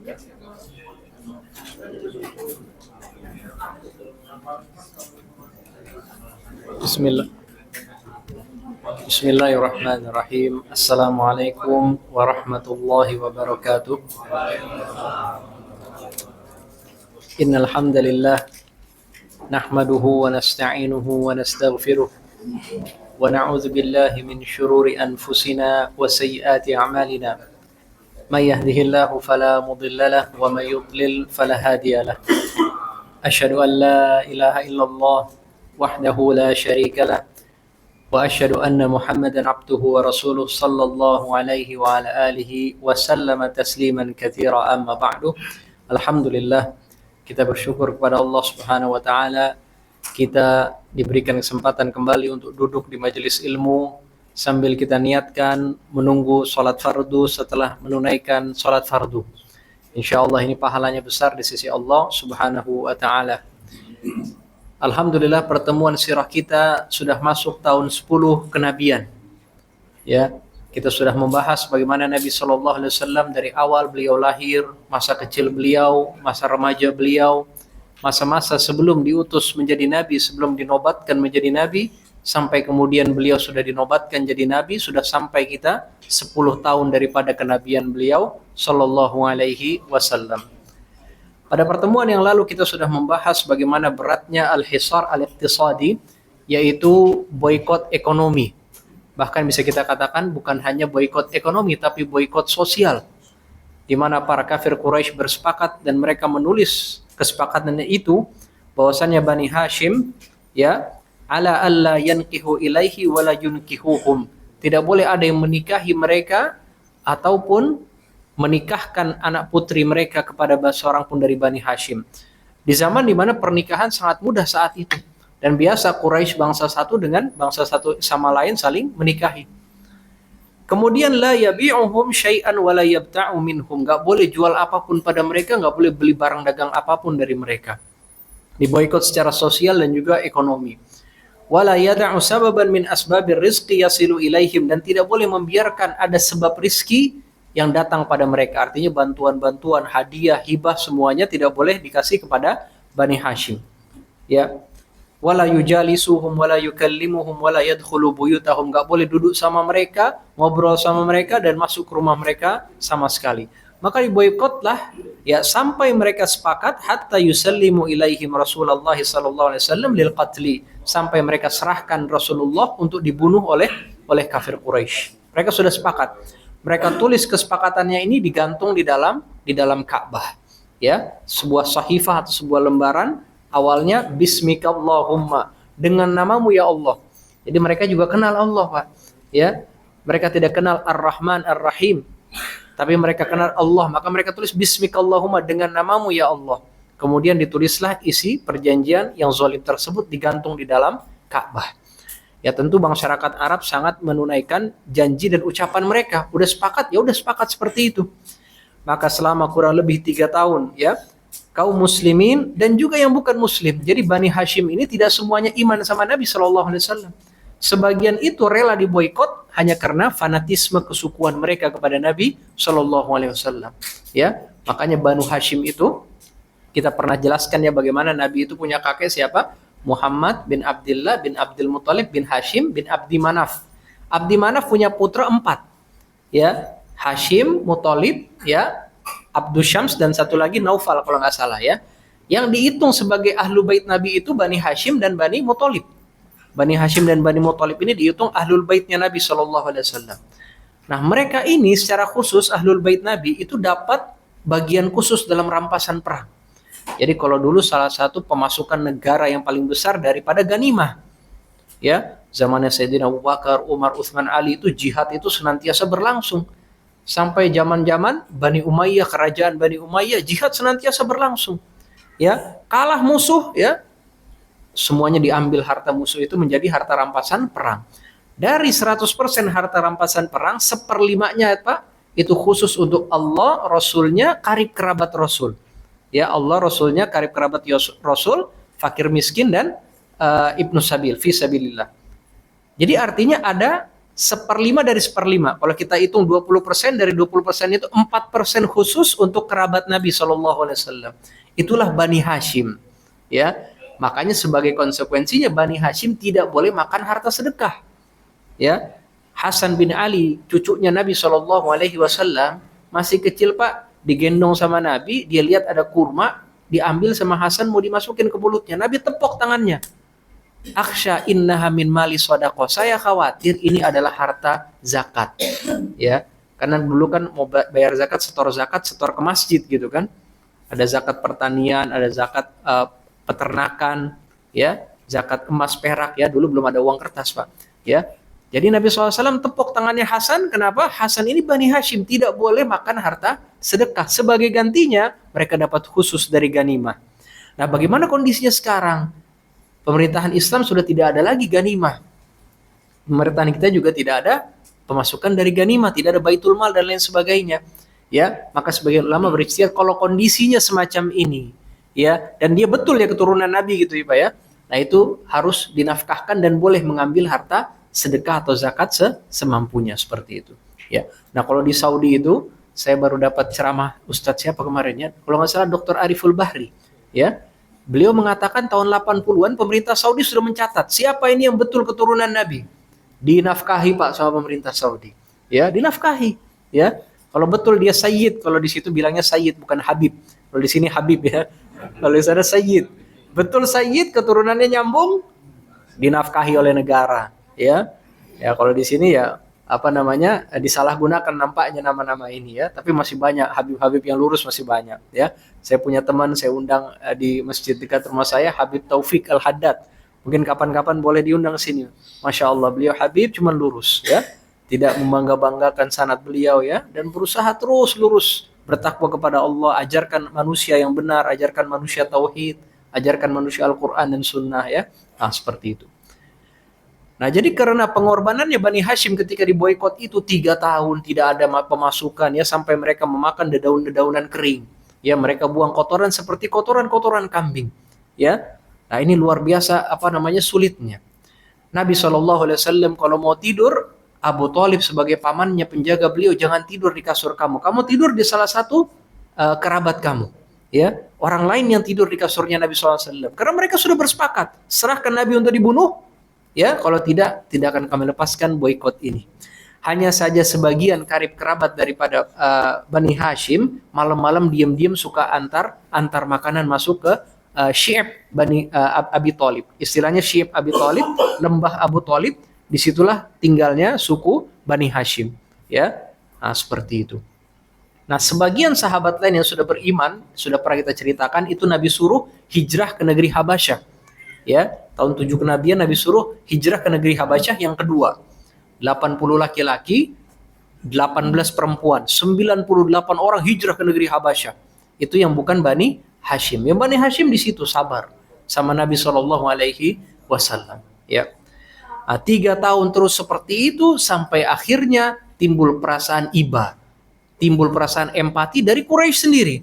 Bismillah. Bismillahirrahmanirrahim. Assalamualaikum warahmatullahi wabarakatuh. Innal hamdalillah nahmaduhu wa nasta'inuhu wa nastaghfiruh wa na'udzu billahi min shururi anfusina wa sayyiati a'malina. May yahdihillahu fala mudilla lahu wa may yudlil fala hadiya lahu. Asyhadu an la ilaha illallah wahdahu la syarika lahu wa asyhadu anna Muhammadan abduhu wa rasuluh sallallahu alaihi wa ala alihi wa sallama tasliman katsira, amma ba'du. Alhamdulillah, kita bersyukur kepada Allah Subhanahu wa taala, kita diberikan kesempatan kembali untuk duduk di majelis ilmu sambil kita niatkan menunggu salat fardu setelah menunaikan salat fardu. Insyaallah ini pahalanya besar di sisi Allah Subhanahu wa taala. Alhamdulillah, pertemuan sirah kita sudah masuk tahun 10 kenabian. Ya, kita sudah membahas bagaimana Nabi sallallahu alaihi wasallam dari awal beliau lahir, masa kecil beliau, masa remaja beliau, masa-masa sebelum diutus menjadi nabi, sebelum dinobatkan menjadi nabi, sampai kemudian beliau sudah dinobatkan jadi nabi, sudah sampai kita 10 tahun daripada kenabian beliau sallallahu alaihi wasallam. Pada pertemuan yang lalu kita sudah membahas bagaimana beratnya al-hisar al-iqtisadi, yaitu boikot ekonomi. Bahkan bisa kita katakan bukan hanya boikot ekonomi tapi boikot sosial, di mana para kafir Quraisy bersepakat dan mereka menulis kesepakatannya itu bahwasannya Bani Hashim ya ala alla yankihu ilaihi wala yunkihuhum, tidak boleh ada yang menikahi mereka ataupun menikahkan anak putri mereka kepada seorang pun dari Bani Hashim. Di zaman di mana pernikahan sangat mudah saat itu, dan biasa Quraisy bangsa satu dengan bangsa satu sama lain saling menikahi. Kemudian la yabi'uhum syai'an wa la yabta'u minhum, enggak boleh jual apapun pada mereka, enggak boleh beli barang dagang apapun dari mereka. Diboikot secara sosial dan juga ekonomi. Wala yada'u sababan min asbabir rizqi yasilu ilaihim, dan tidak boleh membiarkan ada sebab rizki yang datang pada mereka. Artinya bantuan-bantuan, hadiah, hibah, semuanya tidak boleh dikasih kepada Bani Hashim. Ya. Wala yujalisuhum wala yukallimuhum wala yadkhulu buyutahum, enggak boleh duduk sama mereka, ngobrol sama mereka dan masuk ke rumah mereka sama sekali. Maka diboikotlah ya sampai mereka sepakat hatta yusallimu ilaihim Rasulullah sallallahu alaihi wasallam lil qatli, sampai mereka serahkan Rasulullah untuk dibunuh oleh kafir Quraisy. Mereka sudah sepakat. Mereka tulis kesepakatannya ini digantung di dalam Ka'bah. Ya, sebuah sahifah atau sebuah lembaran, awalnya bismikallahumma, dengan namamu ya Allah. Jadi mereka juga kenal Allah, Pak. Ya. Mereka tidak kenal Ar-Rahman Ar-Rahim, tapi mereka kenal Allah, maka mereka tulis bismikallahumma, dengan namamu ya Allah. Kemudian ditulislah isi perjanjian yang zalim tersebut digantung di dalam Ka'bah. Ya tentu masyarakat Arab sangat menunaikan janji dan ucapan mereka. Udah sepakat, ya udah sepakat seperti itu. Maka selama kurang lebih 3 tahun ya, kaum muslimin dan juga yang bukan muslim. Jadi Bani Hashim ini tidak semuanya iman sama Nabi sallallahu alaihi wasallam. Sebagian itu rela diboikot hanya karena fanatisme kesukuan mereka kepada Nabi sallallahu alaihi wasallam. Ya, makanya Banu Hashim itu kita pernah jelaskan ya bagaimana Nabi itu punya kakek siapa? Muhammad bin Abdullah bin Abdul Muthalib bin Hashim bin Abdi Manaf. Abdi Manaf punya putra 4. Ya, Hashim, Muthalib, ya, Abdus Syams dan satu lagi Naufal kalau nggak salah ya. Yang dihitung sebagai ahlu bait Nabi itu Bani Hashim dan Bani Muthalib. Bani Hashim dan Bani Muthalib ini dihitung ahlul baitnya Nabi sallallahu alaihi wasallam. Nah, mereka ini secara khusus ahlul bait Nabi itu dapat bagian khusus dalam rampasan perang. Jadi kalau dulu salah satu pemasukan negara yang paling besar daripada ganimah. Ya, zamannya Sayyidina Abu Bakar, Umar, Utsman, Ali itu jihad itu senantiasa berlangsung. Sampai zaman-zaman Bani Umayyah, kerajaan Bani Umayyah, jihad senantiasa berlangsung. Ya, kalah musuh ya, semuanya diambil harta musuh itu menjadi harta rampasan perang. Dari 100% harta rampasan perang, 1/5-nya Pak, itu khusus untuk Allah, Rasulnya, karib kerabat Rasul. Ya, Allah, Rasulnya, karib kerabat Rasul, fakir miskin dan ibnu sabil, fi sabilillah. Jadi artinya ada 1/5 dari 1/5. Kalau kita hitung 20% dari 20% itu 4% khusus untuk kerabat Nabi SAW. Itulah Bani Hashim. Ya, makanya sebagai konsekuensinya Bani Hashim tidak boleh makan harta sedekah. Ya, Hasan bin Ali, cucunya Nabi SAW, masih kecil Pak, digendong sama Nabi, dia lihat ada kurma, diambil sama Hasan mau dimasukin ke mulutnya. Nabi tepok tangannya. Aksha innaha min mali sodako. Saya khawatir ini adalah harta zakat. Ya, karena dulu kan mau bayar zakat, setor ke masjid gitu kan. Ada zakat pertanian, ada zakat peternakan, ya, zakat emas perak ya. Dulu belum ada uang kertas Pak. Ya, jadi Nabi SAW tepuk tangannya Hasan. Kenapa? Hasan ini Bani Hashim, tidak boleh makan harta sedekah. Sebagai gantinya mereka dapat khusus dari ganimah. Nah, bagaimana kondisinya sekarang? Pemerintahan Islam sudah tidak ada lagi ganimah. Pemerintahan kita juga tidak ada pemasukan dari ganimah, tidak ada baitul mal dan lain sebagainya. Ya, maka sebagian ulama beristihad kalau kondisinya semacam ini, ya, dan dia betul ya keturunan Nabi gitu ya Pak ya. Nah, itu harus dinafkahkan dan boleh mengambil harta sedekah atau zakat semampunya seperti itu. Ya. Nah, kalau di Saudi itu saya baru dapat ceramah Ustadz siapa kemarin ya? Kalau nggak salah Dr. Ariful Bahri, ya. Beliau mengatakan tahun 80-an pemerintah Saudi sudah mencatat siapa ini yang betul keturunan Nabi. Dinafkahi Pak sama pemerintah Saudi. Ya, dinafkahi, ya. Kalau betul dia Sayyid, kalau di situ bilangnya Sayyid bukan Habib. Kalau di sini Habib ya. Kalau di sana Sayyid. Betul Sayyid keturunannya nyambung, dinafkahi oleh negara, ya. Ya, kalau di sini ya apa namanya disalahgunakan nampaknya nama-nama ini ya, tapi masih banyak Habib-Habib yang lurus masih banyak ya. Saya punya teman saya undang di masjid dekat rumah saya, Habib Taufik Al-Haddad. Mungkin kapan-kapan boleh diundang sini. Masya Allah beliau Habib cuma lurus ya, tidak membangga-banggakan sanad beliau ya, dan berusaha terus lurus bertakwa kepada Allah, ajarkan manusia yang benar, ajarkan manusia tauhid, ajarkan manusia Al-Quran dan Sunnah ya. Nah seperti itu. Nah, jadi karena pengorbanannya Bani Hashim ketika diboikot itu 3 tahun tidak ada pemasukan ya, sampai mereka memakan dedaunan-dedaunan kering. Ya, mereka buang kotoran seperti kotoran-kotoran kambing. Ya. Nah, ini luar biasa apa namanya sulitnya. Nabi SAW kalau mau tidur, Abu Thalib sebagai pamannya penjaga beliau, jangan tidur di kasur kamu. Kamu tidur di salah satu kerabat kamu. Ya, orang lain yang tidur di kasurnya Nabi SAW. Karena mereka sudah bersepakat, serahkan Nabi untuk dibunuh. Ya, kalau tidak akan kami lepaskan boikot ini. Hanya saja sebagian karib kerabat daripada Bani Hashim malam-malam diam-diam suka antar makanan masuk ke Syi'ab Bani Abi Thalib. Istilahnya Syi'ab Abi Thalib, lembah Abu Thalib, disitulah tinggalnya suku Bani Hashim. Ya, nah, seperti itu. Nah, sebagian sahabat lain yang sudah beriman, sudah pernah kita ceritakan, itu Nabi suruh hijrah ke negeri Habasyah. Ya, tahun 7 kenabian Nabi suruh hijrah ke negeri Habasyah yang kedua. 80 laki-laki, 18 perempuan, 98 orang hijrah ke negeri Habasyah. Itu yang bukan Bani Hashim. Yang Bani Hashim di situ sabar sama Nabi SAW. Ya. Nah, 3 tahun terus seperti itu sampai akhirnya timbul perasaan iba, timbul perasaan empati dari Quraisy sendiri.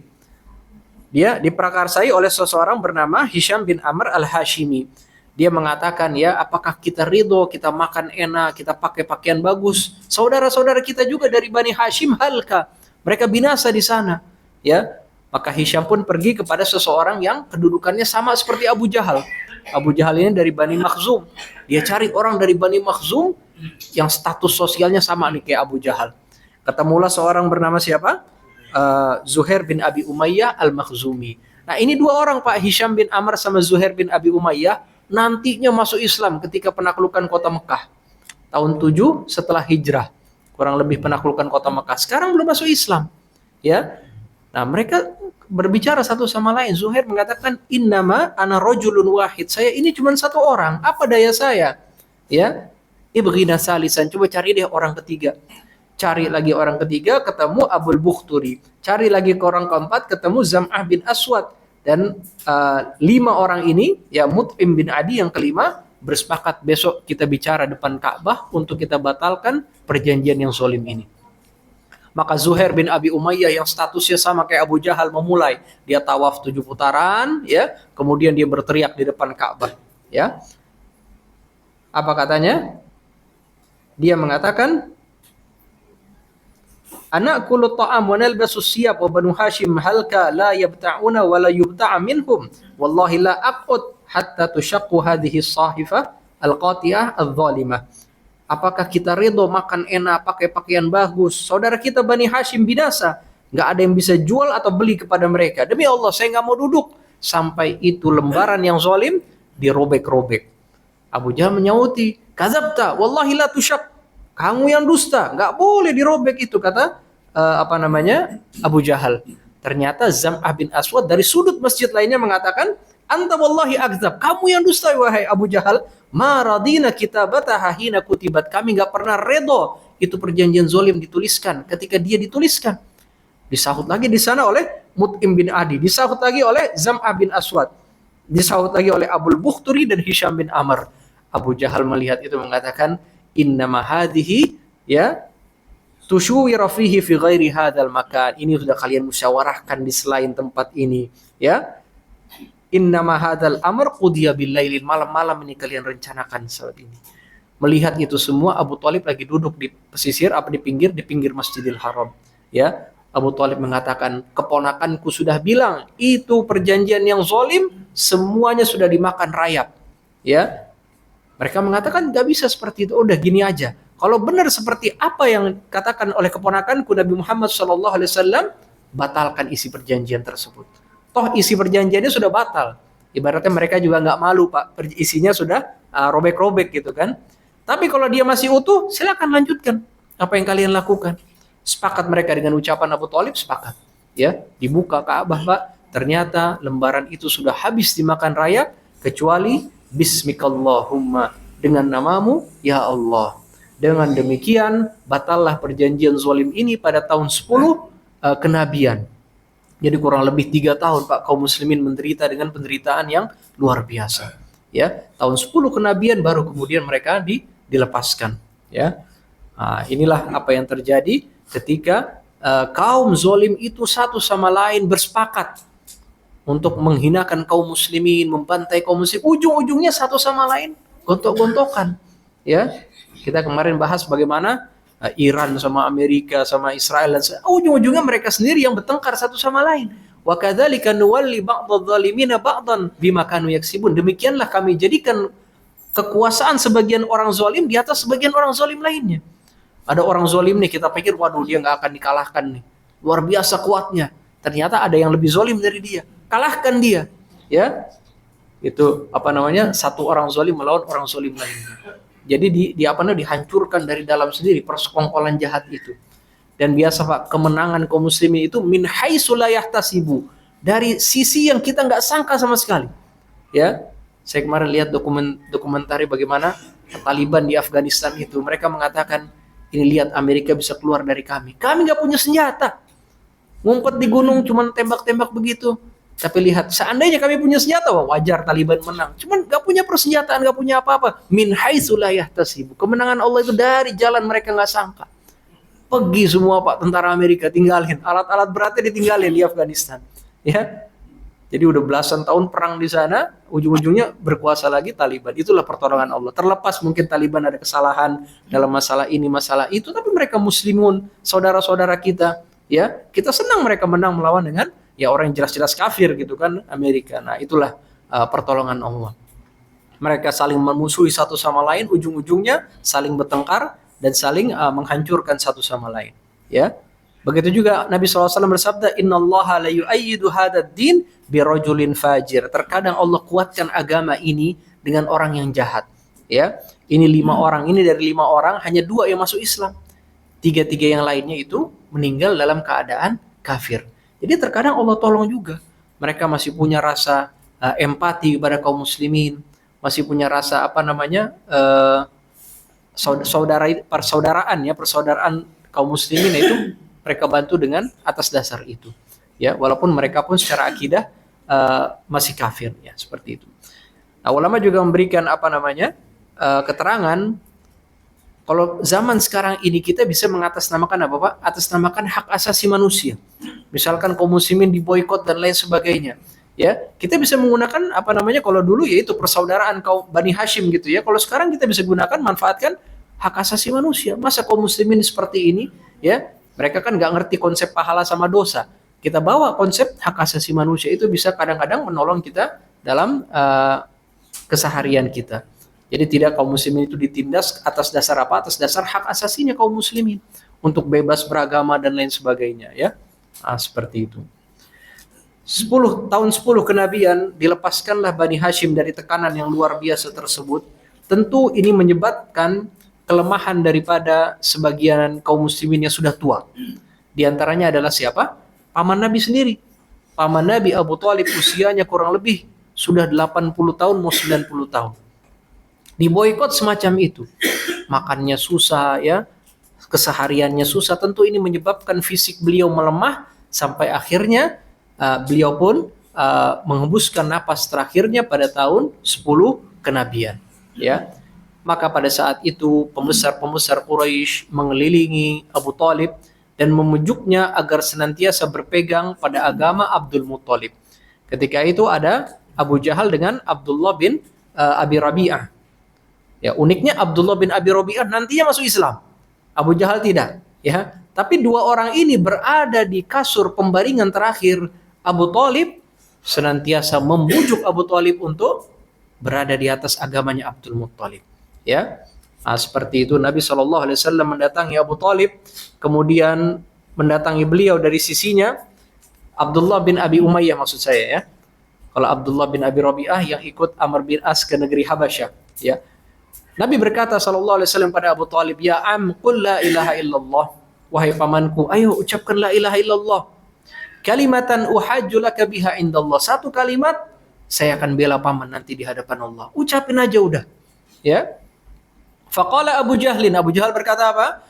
Dia diprakarsai oleh seseorang bernama Hisham bin Amr Al-Hashimi. Dia mengatakan, ya, apakah kita ridho, kita makan enak, kita pakai pakaian bagus, saudara-saudara kita juga dari Bani Hashim halka, mereka binasa di sana. Ya, maka Hisham pun pergi kepada seseorang yang kedudukannya sama seperti Abu Jahal. Abu Jahal ini dari Bani Makhzum. Dia cari orang dari Bani Makhzum yang status sosialnya sama nih kayak Abu Jahal. Ketemulah seorang bernama siapa? Zuhair bin Abi Umayyah Al-Makhzumi. Nah, ini 2 orang Pak, Hisham bin Amr sama Zuhair bin Abi Umayyah, nantinya masuk Islam ketika penaklukan kota Mekah. Tahun 7 setelah hijrah. Kurang lebih penaklukan kota Mekah. Sekarang belum masuk Islam. Ya. Nah, mereka berbicara satu sama lain. Zuhair mengatakan, "Innama ana rajulun wahid." Saya ini cuma 1 orang. Apa daya saya? Ya. Ibghina salisan. Coba cari deh orang ketiga. Cari lagi orang ketiga, ketemu Abul Bukhturi. Cari lagi ke orang keempat, ketemu Zam'ah bin Aswad. Dan 5 orang ini, ya, Mut'im bin Adi yang kelima, bersepakat besok kita bicara depan Ka'bah untuk kita batalkan perjanjian yang zalim ini. Maka Zuhair bin Abi Umayyah yang statusnya sama kayak Abu Jahal memulai. Dia tawaf 7 putaran, ya. Kemudian dia berteriak di depan Ka'bah, ya. Apa katanya? Dia mengatakan, anakulu ta'am wa nalbasu siyab wa banu Hashim halka la yabta'una wa la yubta'a minhum wallahi la aqud hatta tushaqqu hadhihi as-sahifa al-qati'ah adh-dhalimah. Apakah kita ridho makan enak, pakai pakaian bagus, saudara kita Bani Hashim binasa, nggak ada yang bisa jual atau beli kepada mereka. Demi Allah, saya nggak mau duduk sampai itu lembaran yang zalim dirobek-robek. Abu Jahal menyauti, kadzabta, wallahi la tushaq. Kamu yang dusta, nggak boleh dirobek itu, kata Abu Jahal. Ternyata Zam'ah bin Aswad dari sudut masjid lainnya mengatakan, anta wallahi akdzab, kamu yang dusta wahai Abu Jahal. Ma radina kitabataha hina kutibat, kami nggak pernah redo itu perjanjian zalim dituliskan ketika dia dituliskan. Disahut lagi di sana oleh Mut'im bin Adi, disahut lagi oleh Zam'ah bin Aswad, disahut lagi oleh Abul Bukhturi dan Hisham bin Amr. Abu Jahal melihat itu mengatakan, innama hadhihi ya tusyuwira fihi fi ghairi hadzal makan. Ini sudah kalian musyawarahkan di selain tempat ini, ya. Innama hadzal amr qudiya bil lailin, malam-malam ini kalian rencanakan saat ini. Melihat itu semua, Abu Thalib lagi duduk di pesisir di pinggir Masjidil Haram, ya. Abu Thalib mengatakan, keponakanku sudah bilang itu perjanjian yang zalim, semuanya sudah dimakan rayap, ya. Mereka mengatakan nggak bisa seperti itu. Udah gini aja, kalau benar seperti apa yang katakan oleh keponakanku Nabi Muhammad SAW, batalkan isi perjanjian tersebut. Toh isi perjanjiannya sudah batal. Ibaratnya mereka juga nggak malu, Pak. Isinya sudah robek-robek gitu kan. Tapi kalau dia masih utuh, silakan lanjutkan apa yang kalian lakukan. Sepakat mereka dengan ucapan Abu Thalib, sepakat. Ya, dibuka Ka'bah, Pak. Ternyata lembaran itu sudah habis dimakan rayap, kecuali Bismikallahumma, dengan namamu ya Allah. Dengan demikian batallah perjanjian zalim ini pada tahun 10 kenabian. Jadi kurang lebih 3 tahun Pak kaum muslimin menderita dengan penderitaan yang luar biasa. Ya, tahun 10 kenabian baru kemudian mereka dilepaskan. Ya, inilah apa yang terjadi ketika kaum zalim itu satu sama lain bersepakat untuk menghinakan kaum muslimin, membantai kaum muslim. Ujung-ujungnya satu sama lain gontok-gontokan. Ya, kita kemarin bahas bagaimana Iran sama Amerika sama Israel, dan ujung-ujungnya mereka sendiri yang bertengkar satu sama lain. Wa kadzalika nuwalli ba'dadh dhalimina ba'dan bima kanu yaksibun. Demikianlah kami jadikan kekuasaan sebagian orang zalim di atas sebagian orang zalim lainnya. Ada orang zalim nih, kita pikir waduh dia nggak akan dikalahkan nih, luar biasa kuatnya. Ternyata ada yang lebih zalim dari dia, kalahkan dia. Ya, itu satu orang zalim melawan orang zalim lainnya. Jadi dihancurkan dari dalam sendiri persekongkolan jahat itu. Dan biasa Pak, kemenangan kaum muslimin itu min haitsu la yahtasibu, dari sisi yang kita nggak sangka sama sekali. Ya, saya kemarin lihat dokumentari bagaimana Taliban di Afghanistan itu. Mereka mengatakan, ini lihat Amerika bisa keluar dari kami. Kami nggak punya senjata, ngumpet di gunung cuman tembak-tembak begitu. Tapi lihat, seandainya kami punya senjata, wajar Taliban menang. Cuman gak punya persenjataan, gak punya apa-apa. Min haitsu la yahtasibu. Kemenangan Allah itu dari jalan mereka gak sangka. Pergi semua Pak tentara Amerika, tinggalin. Alat-alat beratnya ditinggalin di Afghanistan. Ya, jadi udah belasan tahun perang di sana, ujung-ujungnya berkuasa lagi Taliban. Itulah pertolongan Allah. Terlepas mungkin Taliban ada kesalahan dalam masalah ini, masalah itu, tapi mereka muslimun, saudara-saudara kita. Ya, kita senang mereka menang melawan dengan orang yang jelas-jelas kafir gitu kan, Amerika. Nah, itulah pertolongan Allah. Mereka saling memusuhi satu sama lain, ujung-ujungnya saling bertengkar dan saling menghancurkan satu sama lain. Ya, begitu juga Nabi SAW bersabda, Innallaha la yu'ayyidu hadzal din birajulin fajir. Terkadang Allah kuatkan agama ini dengan orang yang jahat. Ya, ini 5 orang, ini dari 5 orang hanya 2 yang masuk Islam. 3 yang lainnya itu meninggal dalam keadaan kafir. Jadi terkadang Allah tolong juga. Mereka masih punya rasa empati kepada kaum muslimin, masih punya rasa persaudaraan kaum muslimin itu mereka bantu dengan atas dasar itu. Ya, walaupun mereka pun secara akidah masih kafir ya, seperti itu. Nah, ulama juga memberikan keterangan kalau zaman sekarang ini kita bisa mengatasnamakan apa Pak? Atasnamakan hak asasi manusia. Misalkan kaum muslimin diboikot dan lain sebagainya. Ya, kita bisa menggunakan kalau dulu yaitu persaudaraan kaum Bani Hashim gitu ya. Kalau sekarang kita bisa gunakan manfaatkan hak asasi manusia. Masa kaum muslimin seperti ini, ya? Mereka kan nggak ngerti konsep pahala sama dosa. Kita bawa konsep hak asasi manusia itu bisa kadang-kadang menolong kita dalam keseharian kita. Jadi tidak kaum muslimin itu ditindas atas dasar apa? Atas dasar hak asasinya kaum muslimin untuk bebas beragama dan lain sebagainya, ya. Seperti itu. 10 kenabian dilepaskanlah Bani Hashim dari tekanan yang luar biasa tersebut. Tentu ini menyebabkan kelemahan daripada sebagian kaum muslimin yang sudah tua. Di antaranya adalah siapa? Paman Nabi sendiri. Paman Nabi Abu Thalib usianya kurang lebih sudah 80 tahun mau 90 tahun. Diboikot semacam itu. Makannya susah, ya. Kesehariannya susah. Tentu ini menyebabkan fisik beliau melemah sampai akhirnya beliau pun menghembuskan napas terakhirnya pada tahun 10 kenabian, ya. Maka pada saat itu pembesar-pembesar Quraisy mengelilingi Abu Thalib dan memujuknya agar senantiasa berpegang pada agama Abdul Muthalib. Ketika itu ada Abu Jahal dengan Abdullah bin Abi Rabi'ah. Ya, uniknya Abdullah bin Abi Rabi'ah nantinya masuk Islam. Abu Jahal tidak, ya. Tapi dua orang ini berada di kasur pembaringan terakhir Abu Thalib, senantiasa membujuk Abu Thalib untuk berada di atas agamanya Abdul Muthalib, ya. Seperti itu Nabi SAW mendatangi Abu Thalib, kemudian mendatangi beliau dari sisinya Abdullah bin Abi Umayyah, maksud saya, ya. Kalau Abdullah bin Abi Rabi'ah yang ikut Amr bin As ke negeri Habasyah, ya. Nabi berkata SAW pada Abu Thalib, "Ya am, qul la ilaha illallah." Wahai pamanku, ayo ucapkan la ilaha illallah. Kalimatan uhajju laka biha indallah. Satu kalimat saya akan bela paman nanti di hadapan Allah. Ucapin aja udah. Ya. Faqala Abu Jahlin. Abu Jahal berkata apa?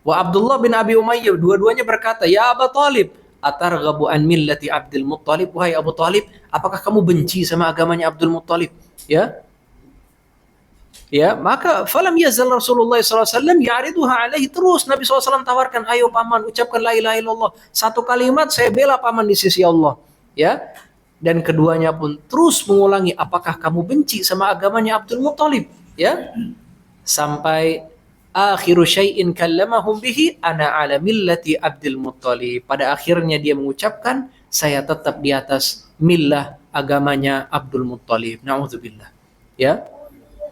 Wa Abdullah bin Abi Umayyah, dua-duanya berkata, "Ya Abu Thalib, atarghabu an millati Abdul Muttalib?" Wahai Abu Thalib, apakah kamu benci sama agamanya Abdul Muttalib? Ya. Ya, maka falam yazal Rasulullah SAW ya'riduha alaihi, terus Nabi SAW tawarkan, ayo paman ucapkan la ilaha illallah, satu kalimat saya bela paman di sisi Allah, ya. Dan keduanya pun terus mengulangi, apakah kamu benci sama agamanya Abdul Muttalib, ya. Sampai akhiru syai'in kallamahum bihi ana ala millati Abdul Muttalib. Pada akhirnya dia mengucapkan, saya tetap di atas millah agamanya Abdul Muttalib. Na'udzubillah, ya.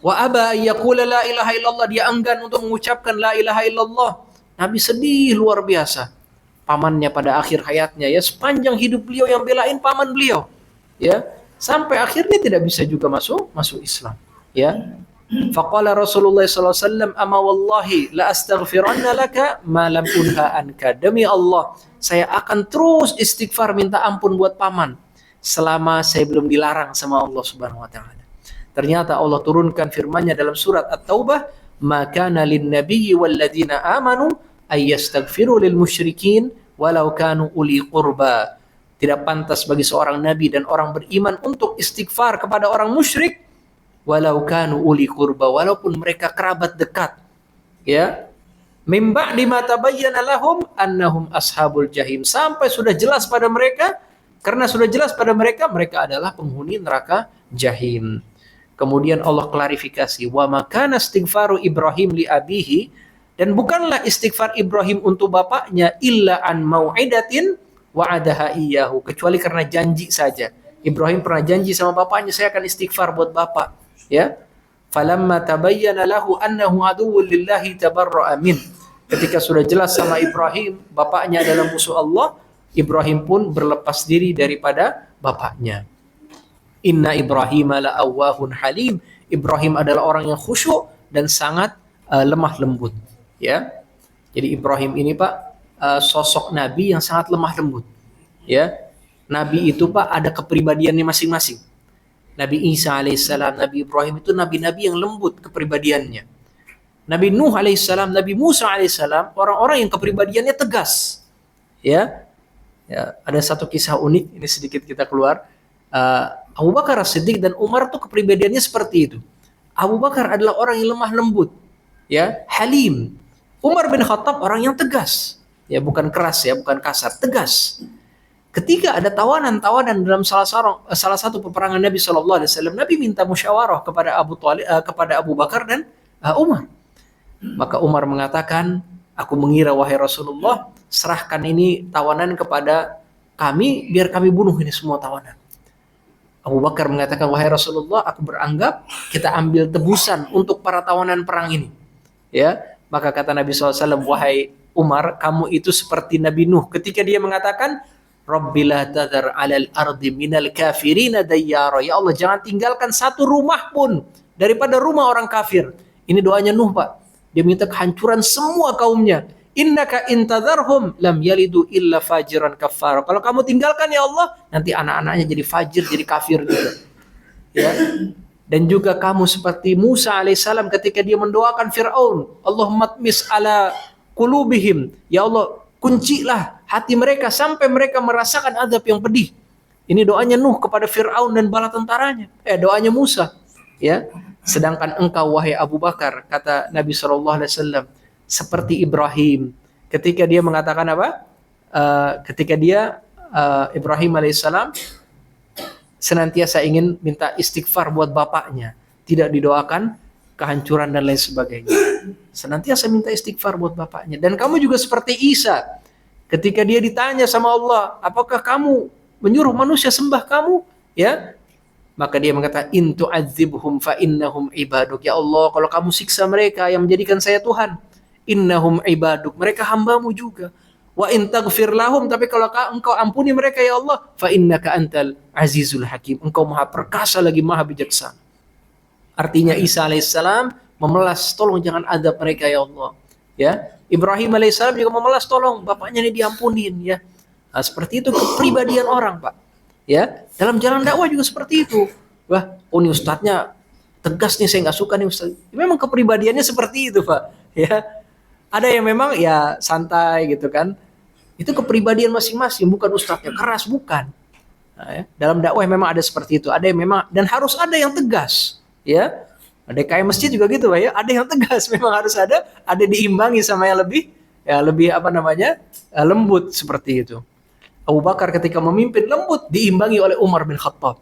Wa aba yaqula la ilaha illallah, dia enggan untuk mengucapkan la ilaha illallah. Nabi sedih luar biasa. Pamannya pada akhir hayatnya, ya, sepanjang hidup beliau yang belain paman beliau, ya, sampai akhirnya tidak bisa juga masuk Islam, ya. Faqala Rasulullah sallallahu alaihi wasallam, "Ama wallahi la astaghfiranna laka ma lam unha anka." Demi Allah, saya akan terus istighfar minta ampun buat paman selama saya belum dilarang sama Allah Subhanahu wa taala. Ternyata Allah turunkan firman-Nya dalam surat At-Taubah, "Maka lin nabiyyi wal ladzina amanu ay yastaghfiru lil musyrikin walau kanu uli qurba." Tidak pantas bagi seorang nabi dan orang beriman untuk istighfar kepada orang musyrik walau kanu uli qurba, walaupun mereka kerabat dekat, ya. Mim ba'di ma tabayyana lahum annahum ashabul jahim, sampai sudah jelas pada mereka, karena sudah jelas pada mereka adalah penghuni neraka jahim. Kemudian Allah klarifikasi, wa makana istighfaru Ibrahim li abihi, dan bukanlah istighfar Ibrahim untuk bapaknya illa an mau'idatin wa'adaha iyyahu, kecuali karena janji saja. Ibrahim pernah janji sama bapaknya, saya akan istighfar buat bapak, ya. Falamma tabayyana lahu annahu aduwwun lillahi tabarra'a min. Ketika sudah jelas sama Ibrahim bapaknya adalah musuh Allah, Ibrahim pun berlepas diri daripada bapaknya. Inna Ibrahim la'awwahun halim. Ibrahim adalah orang yang khusyuk dan sangat lemah lembut, ya. Jadi Ibrahim ini, Pak, sosok nabi yang sangat lemah lembut, ya. Nabi itu, Pak, ada kepribadiannya masing-masing. Nabi Isa alaihissalam, Nabi Ibrahim itu nabi-nabi yang lembut kepribadiannya. Nabi Nuh alaihissalam, Nabi Musa alaihissalam, orang-orang yang kepribadiannya tegas, ya. Ya, ada satu kisah unik, ini sedikit kita keluar. Abu Bakar As-Siddiq dan Umar tuh kepribadiannya seperti itu. Abu Bakar adalah orang yang lemah lembut, ya, halim. Umar bin Khattab orang yang tegas, ya, bukan keras, ya, bukan kasar, tegas. Ketika ada tawanan-tawanan dalam salah satu peperangan Nabi SAW, Nabi minta musyawarah kepada Abu Bakar dan Umar. Maka Umar mengatakan, aku mengira wahai Rasulullah, serahkan ini tawanan kepada kami, biar kami bunuh ini semua tawanan. Abu Bakar mengatakan, wahai Rasulullah, aku beranggap kita ambil tebusan untuk para tawanan perang ini. Ya, maka kata Nabi SAW, wahai Umar, kamu itu seperti Nabi Nuh ketika dia mengatakan, Rabbilah tadhar alal ardi minal kafirina dayyara. Ya Allah, jangan tinggalkan satu rumah pun daripada rumah orang kafir. Ini doanya Nuh, Pak. Dia minta kehancuran semua kaumnya. Innaka intadharhum lam yalidu illa fajiran kafar. Kalau kamu tinggalkan ya Allah, nanti anak-anaknya jadi fajir, jadi kafir juga. Ya. Dan juga kamu seperti Musa alaihissalam ketika dia mendoakan Fir'aun, Allahumma tmis ala qulubihim. Ya Allah, kuncilah hati mereka sampai mereka merasakan azab yang pedih. Ini doanya Nuh kepada Fir'aun dan bala tentaranya. Doanya Musa. Ya. Sedangkan engkau wahai Abu Bakar, kata Nabi SAW, seperti Ibrahim ketika dia mengatakan apa? Ketika dia Ibrahim alaihissalam senantiasa ingin minta istighfar buat bapaknya, tidak didoakan kehancuran dan lain sebagainya. Senantiasa minta istighfar buat bapaknya. Dan kamu juga seperti Isa ketika dia ditanya sama Allah, apakah kamu menyuruh manusia sembah kamu? Ya, maka dia mengatakan, in tu'adzibhum fa innahum ibaduk. Ya Allah, kalau kamu siksa mereka yang menjadikan saya Tuhan, innahum ibaduk, mereka hambamu juga. Wa in taghfir lahum, tapi kalau engkau ampuni mereka ya Allah, fa innaka antal azizul hakim, engkau maha perkasa lagi maha bijaksana. Artinya Isa alaihissalam memelas, tolong jangan adab mereka ya Allah. Ya, Ibrahim alaihissalam juga memelas, tolong bapaknya ini diampunin ya. Nah, seperti itu kepribadian orang, Pak. Ya, dalam jalan dakwah juga seperti itu. Wah, ini ustadznya tegas nih, saya nggak suka nih ustadz. Memang kepribadiannya seperti itu, Pak. Ya, ada yang memang ya santai gitu kan. Itu kepribadian masing-masing, bukan ustadznya keras, bukan. Nah, ya. Dalam dakwah memang ada seperti itu. Ada yang memang, dan harus ada yang tegas. Ya, ada kayak masjid juga gitu, Pak. Ya, ada yang tegas, memang harus ada diimbangi sama yang lebih apa namanya, lembut seperti itu. Abu Bakar ketika memimpin lembut diimbangi oleh Umar bin Khattab.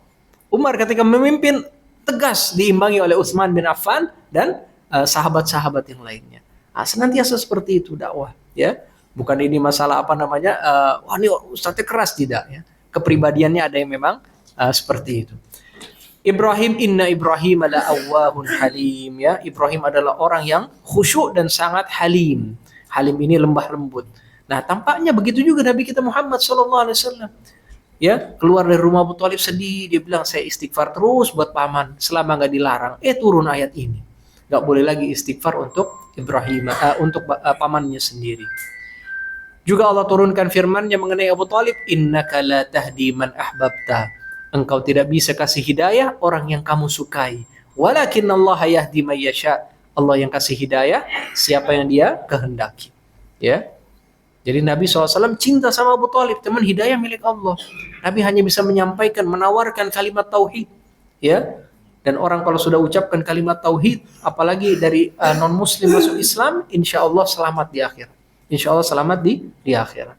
Umar ketika memimpin tegas diimbangi oleh Utsman bin Affan dan sahabat-sahabat yang lainnya. Nah, senantiasa seperti itu dakwah, ya. Bukan ini masalah apa namanya, wah ini ustadznya keras, tidak ya. Kepribadiannya ada yang memang seperti itu. Ibrahim, inna Ibrahim la awwahun halim, ya. Ibrahim adalah orang yang khusyuk dan sangat halim. Halim ini lembah lembut. Nah, tampaknya begitu juga Nabi kita Muhammad SAW. Ya, keluar dari rumah Abu Thalib sedih, dia bilang saya istighfar terus buat paman selama nggak dilarang. Turun ayat ini, nggak boleh lagi istighfar untuk Ibrahim, untuk pamannya sendiri. Juga Allah turunkan firman-Nya mengenai Abu Thalib, innaka la tahdi man ahbabta. Engkau tidak bisa kasih hidayah orang yang kamu sukai. Walakin Allah yahdi man yasha. Allah yang kasih hidayah siapa yang Dia kehendaki. Ya. Jadi Nabi SAW cinta sama Abu Thalib, teman hidayah milik Allah. Nabi hanya bisa menyampaikan, menawarkan kalimat tauhid. Ya. Dan orang kalau sudah ucapkan kalimat tauhid, apalagi dari non-muslim masuk Islam, insya Allah selamat di akhirat. Insya Allah selamat di akhirat.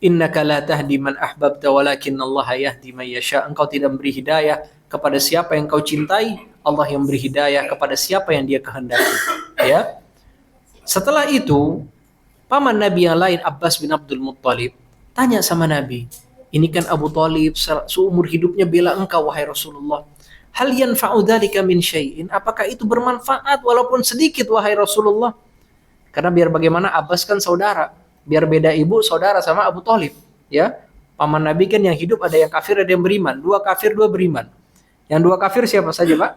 Innaka la tahdi man ahbabta walakin Allah yahdi man yasha. Engkau tidak memberi hidayah kepada siapa yang kau cintai, Allah yang memberi hidayah kepada siapa yang Dia kehendaki. Ya. Setelah itu, paman Nabi yang lain Abbas bin Abdul Muttalib tanya sama Nabi, ini kan Abu Thalib seumur hidupnya bela engkau wahai Rasulullah. Hal yanfa'u dzalika min syai'in? Apakah itu bermanfaat walaupun sedikit wahai Rasulullah? Karena biar bagaimana Abbas kan saudara, biar beda ibu saudara sama Abu Thalib, ya. Paman Nabi kan yang hidup ada yang kafir ada yang beriman, dua kafir dua beriman. Yang dua kafir siapa saja, Pak?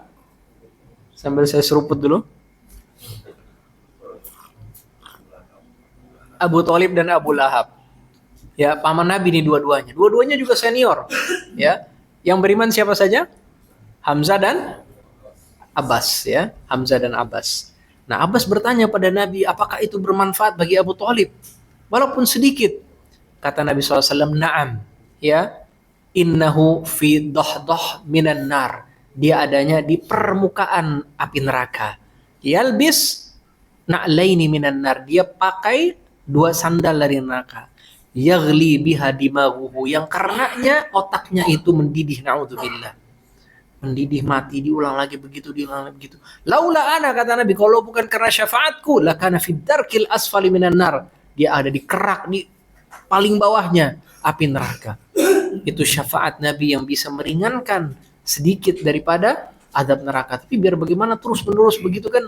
Sambil saya seruput dulu. Abu Thalib dan Abu Lahab. Ya, paman Nabi ini dua-duanya. Dua-duanya juga senior, ya. Yang beriman siapa saja? Hamzah dan Abbas, ya. Hamzah dan Abbas. Nah, Abbas bertanya pada Nabi, apakah itu bermanfaat bagi Abu Thalib? Walaupun sedikit. Kata Nabi SAW, na'am. Ya, innahu fi dahdah minan nar. Dia adanya di permukaan api neraka. Yalbis na'laini minan nar. Dia pakai dua sandal dari neraka. Yaghli biha dimaguhu. Yang karenanya otaknya itu mendidih, na'udzubillah. mendidih mati, diulang lagi begitu, diulang lagi begitu. Laula ana, kata Nabi, kalau bukan karena syafaatku, lakana fid darkil asfali minan nar. Dia ada di kerak, di paling bawahnya api neraka. Itu syafaat Nabi yang bisa meringankan sedikit daripada azab neraka. Tapi biar bagaimana terus menerus begitu kan,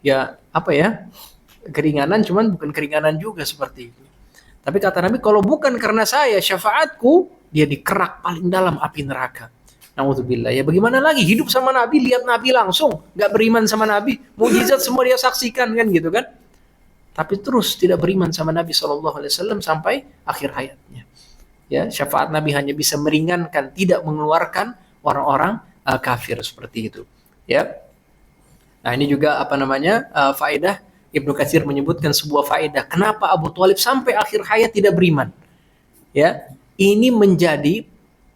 ya apa ya, keringanan, cuman bukan keringanan juga seperti itu. Tapi kata Nabi, kalau bukan karena saya syafaatku, dia dikerak paling dalam api neraka. Nauzubillah. Ya bagaimana lagi, hidup sama Nabi, lihat Nabi langsung, nggak beriman sama Nabi, mukjizat semua dia saksikan kan gitu kan. Tapi terus tidak beriman sama Nabi SAW sampai akhir hayatnya. Ya, syafaat Nabi hanya bisa meringankan, tidak mengeluarkan orang-orang kafir seperti itu. Ya. Nah ini juga apa namanya faedah. Ibnu Katsir menyebutkan sebuah faedah. Kenapa Abu Thalib sampai akhir hayat tidak beriman? Ya, ini menjadi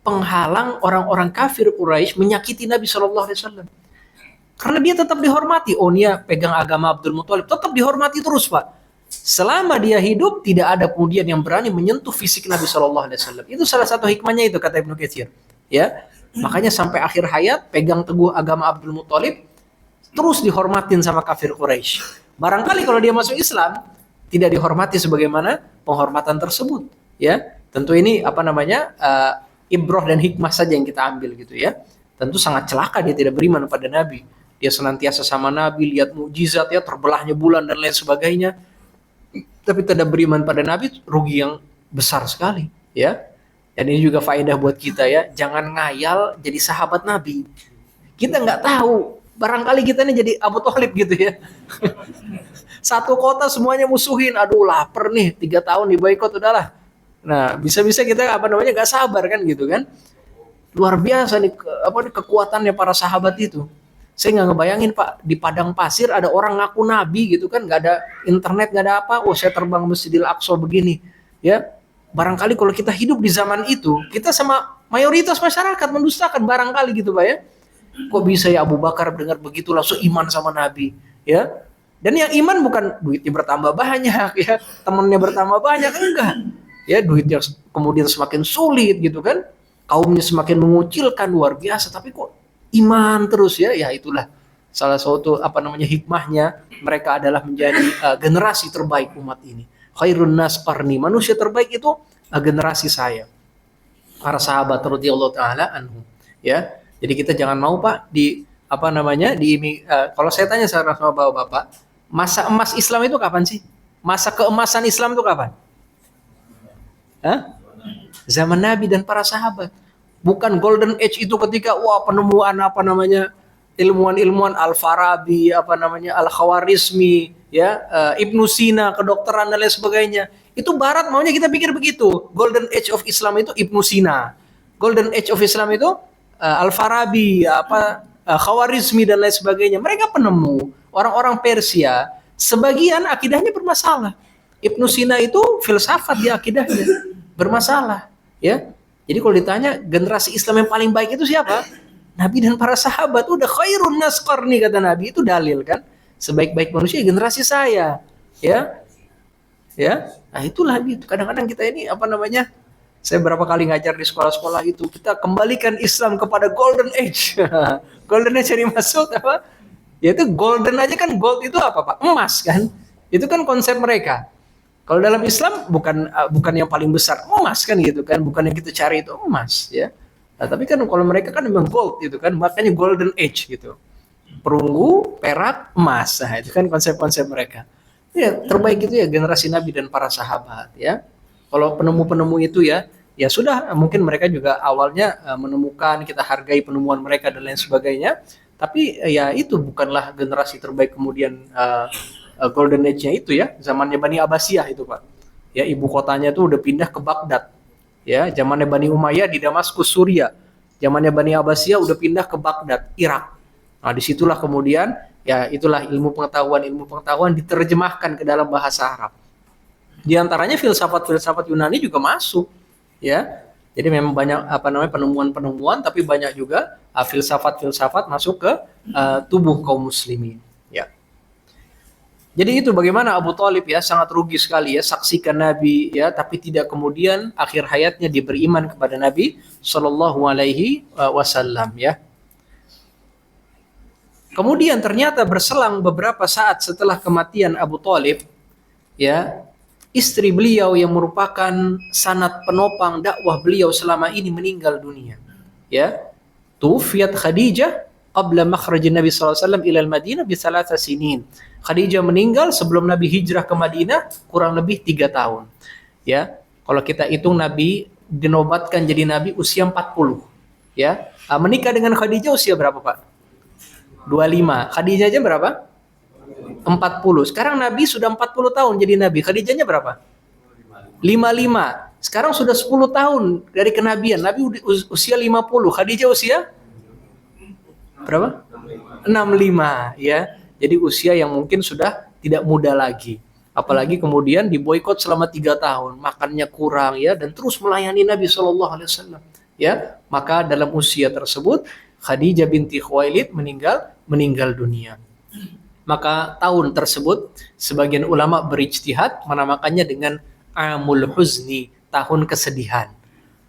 penghalang orang-orang kafir Quraisy menyakiti Nabi SAW. Karena dia tetap dihormati. Oh, dia pegang agama Abdul Muthalib, tetap dihormati terus, Pak. Selama dia hidup, tidak ada kemudian yang berani menyentuh fisik Nabi SAW. Itu salah satu hikmahnya itu, kata Ibnu Katsir. Ya, makanya sampai akhir hayat pegang teguh agama Abdul Muthalib, terus dihormatin sama kafir Quraisy. Barangkali kalau dia masuk Islam tidak dihormati sebagaimana penghormatan tersebut, ya. Tentu ini apa namanya ibroh dan hikmah saja yang kita ambil gitu ya. Tentu sangat celaka dia tidak beriman pada Nabi. Dia senantiasa sama Nabi, lihat mukjizat ya, terbelahnya bulan dan lain sebagainya. Tapi tidak beriman pada Nabi, rugi yang besar sekali, ya. Dan ini juga faedah buat kita ya, jangan ngayal jadi sahabat Nabi. Kita nggak tahu, barangkali kita ini jadi Abu Thalib gitu ya. Satu kota semuanya musuhin, aduh lapar nih, 3 tahun di boikot udahlah. Nah bisa-bisa kita apa namanya nggak sabar kan gitu kan. Luar biasa nih kekuatannya para sahabat itu. Saya nggak ngebayangin Pak, di padang pasir ada orang ngaku Nabi gitu kan, nggak ada internet, nggak ada apa. Oh saya terbang Masjidil Aqsa begini ya. Barangkali kalau kita hidup di zaman itu, kita sama mayoritas masyarakat mendustakan barangkali gitu Pak ya. Kok bisa ya Abu Bakar dengar begitu langsung iman sama Nabi, ya? Dan yang iman bukan duitnya bertambah banyak, ya, temannya bertambah banyak, enggak. Ya, duitnya kemudian semakin sulit gitu kan, kaumnya semakin mengucilkan, luar biasa. Tapi kok iman terus ya? Ya itulah salah satu apa namanya hikmahnya, mereka adalah menjadi generasi terbaik umat ini. Khairun nas qarni, manusia terbaik itu generasi saya. Para sahabat radhiyallahu taala anhum, ya. Jadi kita jangan mau Pak di apa namanya kalau saya tanya sama bapak-bapak, masa emas Islam itu kapan sih? Masa keemasan Islam itu kapan? Hah? Zaman Nabi dan para sahabat. Bukan golden age itu ketika penemuan apa namanya ilmuwan-ilmuwan Al-Farabi, apa namanya Al-Khawarizmi, ya Ibnu Sina, kedokteran dan lain sebagainya. Itu Barat maunya kita pikir begitu. Golden age of Islam itu Ibnu Sina. Golden age of Islam itu Al-Farabi, Khawarizmi dan lain sebagainya. Mereka penemu, orang-orang Persia, sebagian akidahnya bermasalah. Ibnu Sina itu filsafat dia akidahnya bermasalah, ya. Jadi kalau ditanya generasi Islam yang paling baik itu siapa? Nabi dan para sahabat. Udah khairun nas qarni kata Nabi, itu dalil kan. Sebaik-baik manusia generasi saya, ya. Ya. Nah, itulah gitu. Kadang-kadang kita ini apa namanya? Saya berapa kali ngajar di sekolah-sekolah itu, kita kembalikan Islam kepada golden age. Golden age yang dimaksud apa? Yaitu golden aja kan, gold itu apa Pak? Emas kan? Itu kan konsep mereka. Kalau dalam Islam bukan yang paling besar emas kan gitu kan? Bukan yang kita cari itu emas ya. Nah, tapi kan kalau mereka kan memang gold gitu kan, makanya golden age gitu. Perunggu, perak, emas. Nah, itu kan konsep-konsep mereka. Ya, terbaik itu ya generasi Nabi dan para sahabat ya. Kalau penemu-penemu itu ya sudah, mungkin mereka juga awalnya menemukan, kita hargai penemuan mereka dan lain sebagainya. Tapi ya itu bukanlah generasi terbaik kemudian golden age-nya itu ya, zamannya Bani Abbasiyah itu Pak. Ya ibu kotanya tuh udah pindah ke Baghdad. Ya, zamannya Bani Umayyah di Damaskus Suriah. Zamannya Bani Abbasiyah udah pindah ke Baghdad, Irak. Nah, disitulah kemudian ya itulah ilmu pengetahuan diterjemahkan ke dalam bahasa Arab. Di antaranya filsafat Yunani juga masuk, ya. Jadi memang banyak apa namanya penemuan-penemuan, tapi banyak juga filsafat masuk ke tubuh kaum muslimin, ya. Jadi itu bagaimana Abu Thalib ya sangat rugi sekali ya saksikan Nabi ya, tapi tidak kemudian akhir hayatnya dia beriman kepada Nabi Shallallahu Alaihi Wasallam ya. Kemudian ternyata berselang beberapa saat setelah kematian Abu Thalib, ya, istri beliau yang merupakan sanad penopang dakwah beliau selama ini meninggal dunia. Ya, Tufiat Khadijah qabla makhraj Nabi sallallahu alaihi wasallam ila al-Madinah bi 3 sinin. Khadijah meninggal sebelum Nabi hijrah ke Madinah kurang lebih 3 tahun. Ya, kalau kita hitung Nabi dinobatkan jadi nabi usia 40. Ya, menikah dengan Khadijah usia berapa, Pak? 25. Khadijah aja berapa? 40. Sekarang Nabi sudah 40 tahun jadi nabi. Khadijahnya berapa? 55. Sekarang sudah 10 tahun dari kenabian. Nabi usia 50. Khadijah usia berapa? 65, ya. Jadi usia yang mungkin sudah tidak muda lagi. Apalagi kemudian diboikot selama 3 tahun, makannya kurang, ya, dan terus melayani Nabi Shallallahu Alaihi Wasallam. Ya, maka dalam usia tersebut Khadijah binti Khuwailid meninggal dunia. Maka tahun tersebut sebagian ulama berijtihad menamakannya dengan Amul Huzni, tahun kesedihan.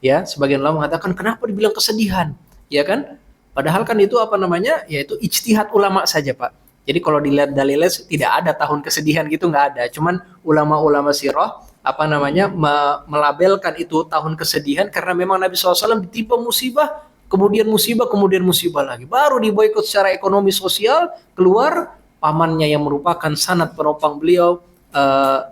Ya, sebagian ulama mengatakan kenapa dibilang kesedihan? Ya kan? Padahal kan itu apa namanya? Yaitu ijtihad ulama saja, Pak. Jadi kalau dilihat dalilnya tidak ada tahun kesedihan gitu, nggak ada. Cuman ulama-ulama sirah apa namanya melabelkan itu tahun kesedihan karena memang Nabi SAW ditimpa musibah, kemudian musibah lagi. Baru diboikot secara ekonomi sosial, keluar pamannya yang merupakan sanad penopang beliau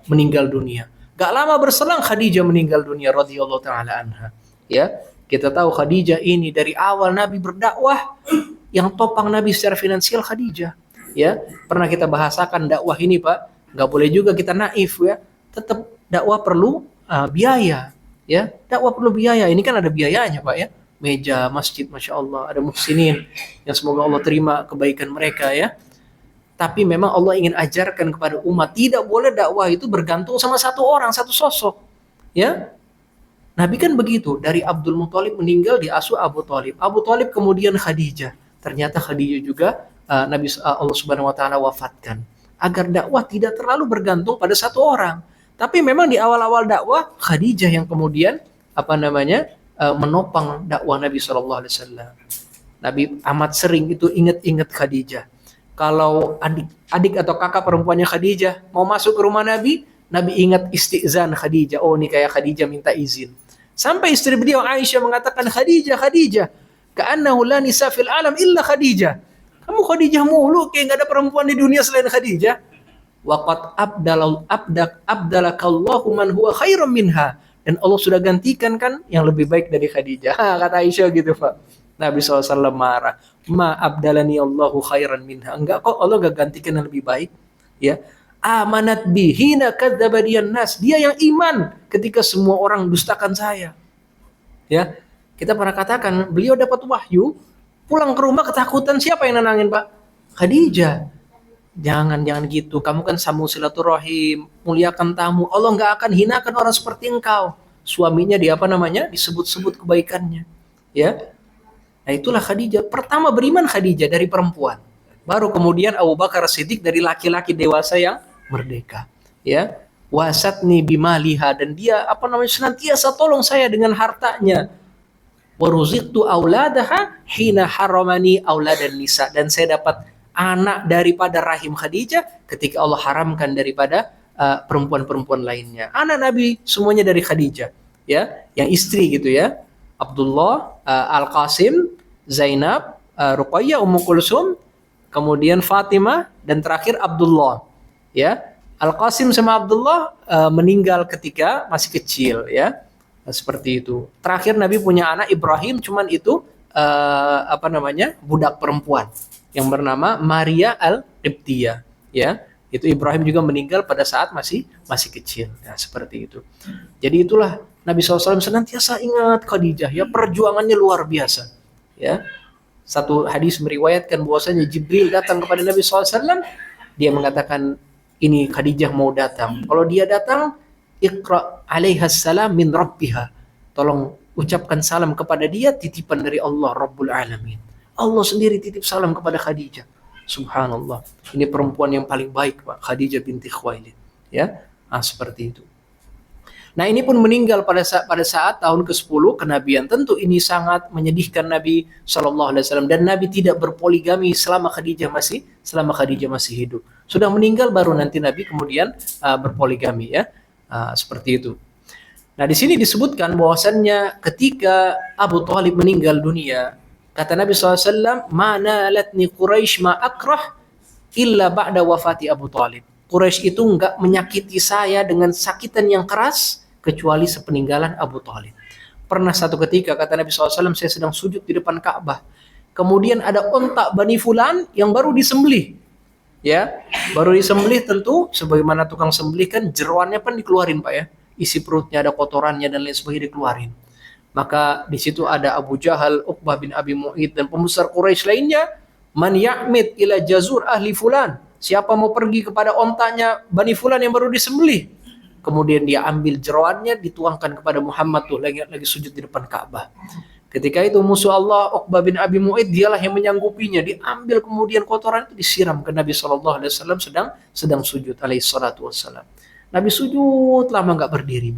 meninggal dunia. Gak lama berselang Khadijah meninggal dunia radhiyallahu taala anha. Ya, kita tahu Khadijah ini dari awal Nabi berdakwah yang topang Nabi secara finansial Khadijah. Ya, pernah kita bahasakan dakwah ini, Pak. Nggak boleh juga kita naif, ya. Tetap dakwah perlu biaya, ya. Dakwah perlu biaya. Ini kan ada biayanya, Pak, ya. Meja masjid, masya Allah, ada muhsinin yang semoga Allah terima kebaikan mereka, ya. Tapi memang Allah ingin ajarkan kepada umat tidak boleh dakwah itu bergantung sama satu orang, satu sosok, ya. Nabi kan begitu, dari Abdul Muthalib meninggal diasuh Abu Thalib. Abu Thalib kemudian Khadijah. Ternyata Khadijah juga Nabi Allah Subhanahu wa taala wafatkan agar dakwah tidak terlalu bergantung pada satu orang. Tapi memang di awal-awal dakwah Khadijah yang kemudian apa namanya menopang dakwah Nabi sallallahu alaihi wasallam. Nabi amat sering itu ingat-ingat Khadijah. Kalau adik atau kakak perempuannya Khadijah mau masuk ke rumah Nabi, Nabi ingat istizan Khadijah. Oh, ini kayak Khadijah minta izin. Sampai istri beliau Aisyah mengatakan, Khadijah, ka'annahu la nisa fil alam illa Khadijah. Kamu Khadijah mulu, kayak nggak ada perempuan di dunia selain Khadijah. Waqad abdalakallahu man huwa khairum minha. Dan Allah sudah gantikan kan yang lebih baik dari Khadijah. Kata Aisyah gitu, Pak. Nabi SAW marah. Ma abdalani Allahu khairan minha. Enggak kok, Allah gak gantikan yang lebih baik. Ya. Amanat bihina kadzabadiyan nas. Dia yang iman ketika semua orang dustakan saya. Ya. Kita pernah katakan, beliau dapat wahyu, pulang ke rumah ketakutan, siapa yang nenangin, Pak? Khadijah. Jangan gitu. Kamu kan sambung silaturahim, muliakan tamu. Allah nggak akan hinakan orang seperti engkau. Suaminya disebut-sebut kebaikannya. Ya. Nah, itulah Khadijah. Pertama beriman Khadijah dari perempuan. Baru kemudian Abu Bakar Siddiq dari laki-laki dewasa yang merdeka. Ya. Wasatni bimaliha, dan dia senantiasa tolong saya dengan hartanya. Waruziqtu auladaha hina haramani auladan nisa, dan saya dapat anak daripada rahim Khadijah ketika Allah haramkan daripada perempuan-perempuan lainnya. Anak Nabi semuanya dari Khadijah, ya, yang istri gitu ya. Abdullah, Al-Qasim, Zainab, Ruqayyah, Ummu Kulsum, kemudian Fatimah, dan terakhir Abdullah. Ya, Al-Qasim sama Abdullah meninggal ketika masih kecil, ya. Seperti itu. Terakhir Nabi punya anak Ibrahim, cuman itu budak perempuan yang bernama Maria Al-Qibtiyah, ya. Itu Ibrahim juga meninggal pada saat masih kecil. Nah, seperti itu. Jadi itulah Nabi SAW senantiasa ingat Khadijah, ya, perjuangannya luar biasa. Ya. Satu hadis meriwayatkan bahwasanya Jibril datang kepada Nabi SAW, dia mengatakan ini Khadijah mau datang. Kalau dia datang, Iqra alaiha salam min rabbiha. Tolong ucapkan salam kepada dia, titipan dari Allah Rabbul Alamin. Allah sendiri titip salam kepada Khadijah. Subhanallah. Ini perempuan yang paling baik, Pak. Khadijah binti Khuwailid. Ya, seperti itu. Nah, ini pun meninggal pada saat tahun ke-10 kenabian. Tentu ini sangat menyedihkan Nabi Shallallahu Alaihi Wasallam, dan Nabi tidak berpoligami selama Khadijah masih hidup. Sudah meninggal baru nanti Nabi kemudian berpoligami, ya. Seperti itu. Nah, di sini disebutkan bahwasannya ketika Abu Thalib meninggal dunia, kata Nabi SAW, "Ma nalatni Quraisy ma akrah illa ba'da wafati Abu Thalib." Quraisy itu enggak menyakiti saya dengan sakitan yang keras kecuali sepeninggalan Abu Thalib. Pernah satu ketika, kata Nabi SAW, saya sedang sujud di depan Ka'bah. Kemudian ada onta Bani Fulan yang baru disembelih. Ya, baru disembelih, tentu sebagaimana tukang sembelih kan jeroannya kan dikeluarin, Pak, ya. Isi perutnya ada kotorannya dan lain sebagainya dikeluarin. Maka di situ ada Abu Jahal, Uqbah bin Abi Mu'id, dan pembesar Quraisy lainnya. Man ya'mid ila jazur ahli fulan. Siapa mau pergi kepada ontanya Bani Fulan yang baru disembelih? Kemudian dia ambil jeroannya, dituangkan kepada Muhammad tuh lagi sujud di depan Ka'bah. Ketika itu musuh Allah Uqbah bin Abi Mu'id dialah yang menyanggupinya. Diambil kemudian kotoran itu disiram ke Nabi SAW sedang sujud alaihi salatu wassalam. Nabi sujud lama nggak berdiri.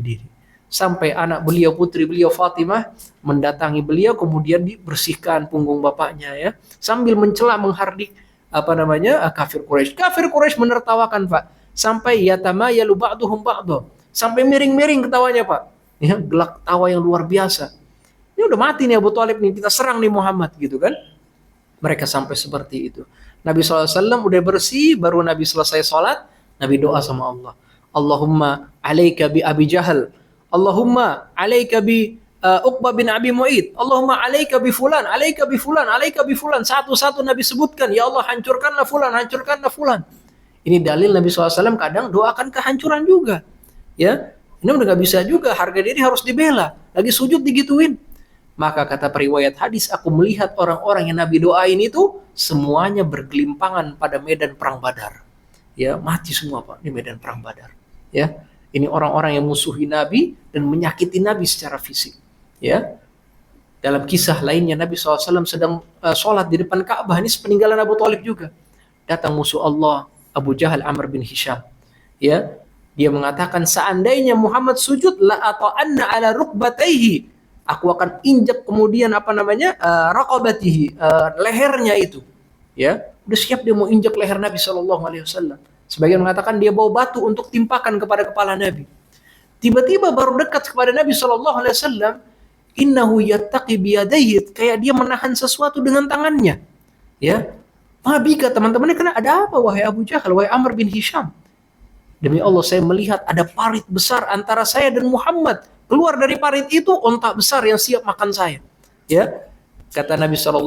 Sampai anak beliau, putri beliau Fatimah mendatangi beliau, kemudian dibersihkan punggung bapaknya, ya, sambil mencela, menghardik kafir Quraisy. Kafir Quraisy menertawakan, Pak, sampai yatamayalu ba'duhum ba'dha, sampai miring-miring ketawanya, Pak. Ya, gelak tawa yang luar biasa. Ini udah mati nih Abu Thalib nih, kita serang nih Muhammad, gitu kan. Mereka sampai seperti itu. Nabi SAW udah bersih, baru Nabi selesai sholat, Nabi doa sama Allah. Allahumma alaika bi Abi Jahal, Allahumma alaika bi Uqbah bin Abi Mu'id, Allahumma alaika bi fulan, alaika bi fulan, alaika bi fulan. Satu-satu Nabi sebutkan, ya Allah hancurkanlah fulan, hancurkanlah fulan. Ini dalil Nabi SAW kadang doakan kehancuran juga. Ya, ini udah gak bisa juga, harga diri harus dibela. Lagi sujud digituin. Maka kata periwayat hadis, aku melihat orang-orang yang Nabi doain itu semuanya bergelimpangan pada medan perang Badar. Ya, mati semua, Pak, di medan perang Badar. Ya, ini orang-orang yang musuhi Nabi dan menyakiti Nabi secara fisik. Ya, dalam kisah lainnya Nabi SAW sedang sholat di depan Ka'bah. Ini sepeninggalan Abu Thalib juga. Datang musuh Allah Abu Jahal Amr bin Hisham. Ya, dia mengatakan, seandainya Muhammad sujud la ata'anna ala rukbatayhi, aku akan injak kemudian raqabatihi, lehernya itu. Ya, udah siap dia mau injak leher Nabi SAW. Sebagian mengatakan dia bawa batu untuk timpakan kepada kepala Nabi. Tiba-tiba baru dekat kepada Nabi SAW, innahu yattaqi biyadayhi, kayak dia menahan sesuatu dengan tangannya. Ya, mabika, teman-temannya, kena ada apa wahai Abu Jahal, wahai Amr bin Hisham? Demi Allah, saya melihat ada parit besar antara saya dan Muhammad. Keluar dari parit itu onta besar yang siap makan saya. Ya, kata Nabi SAW,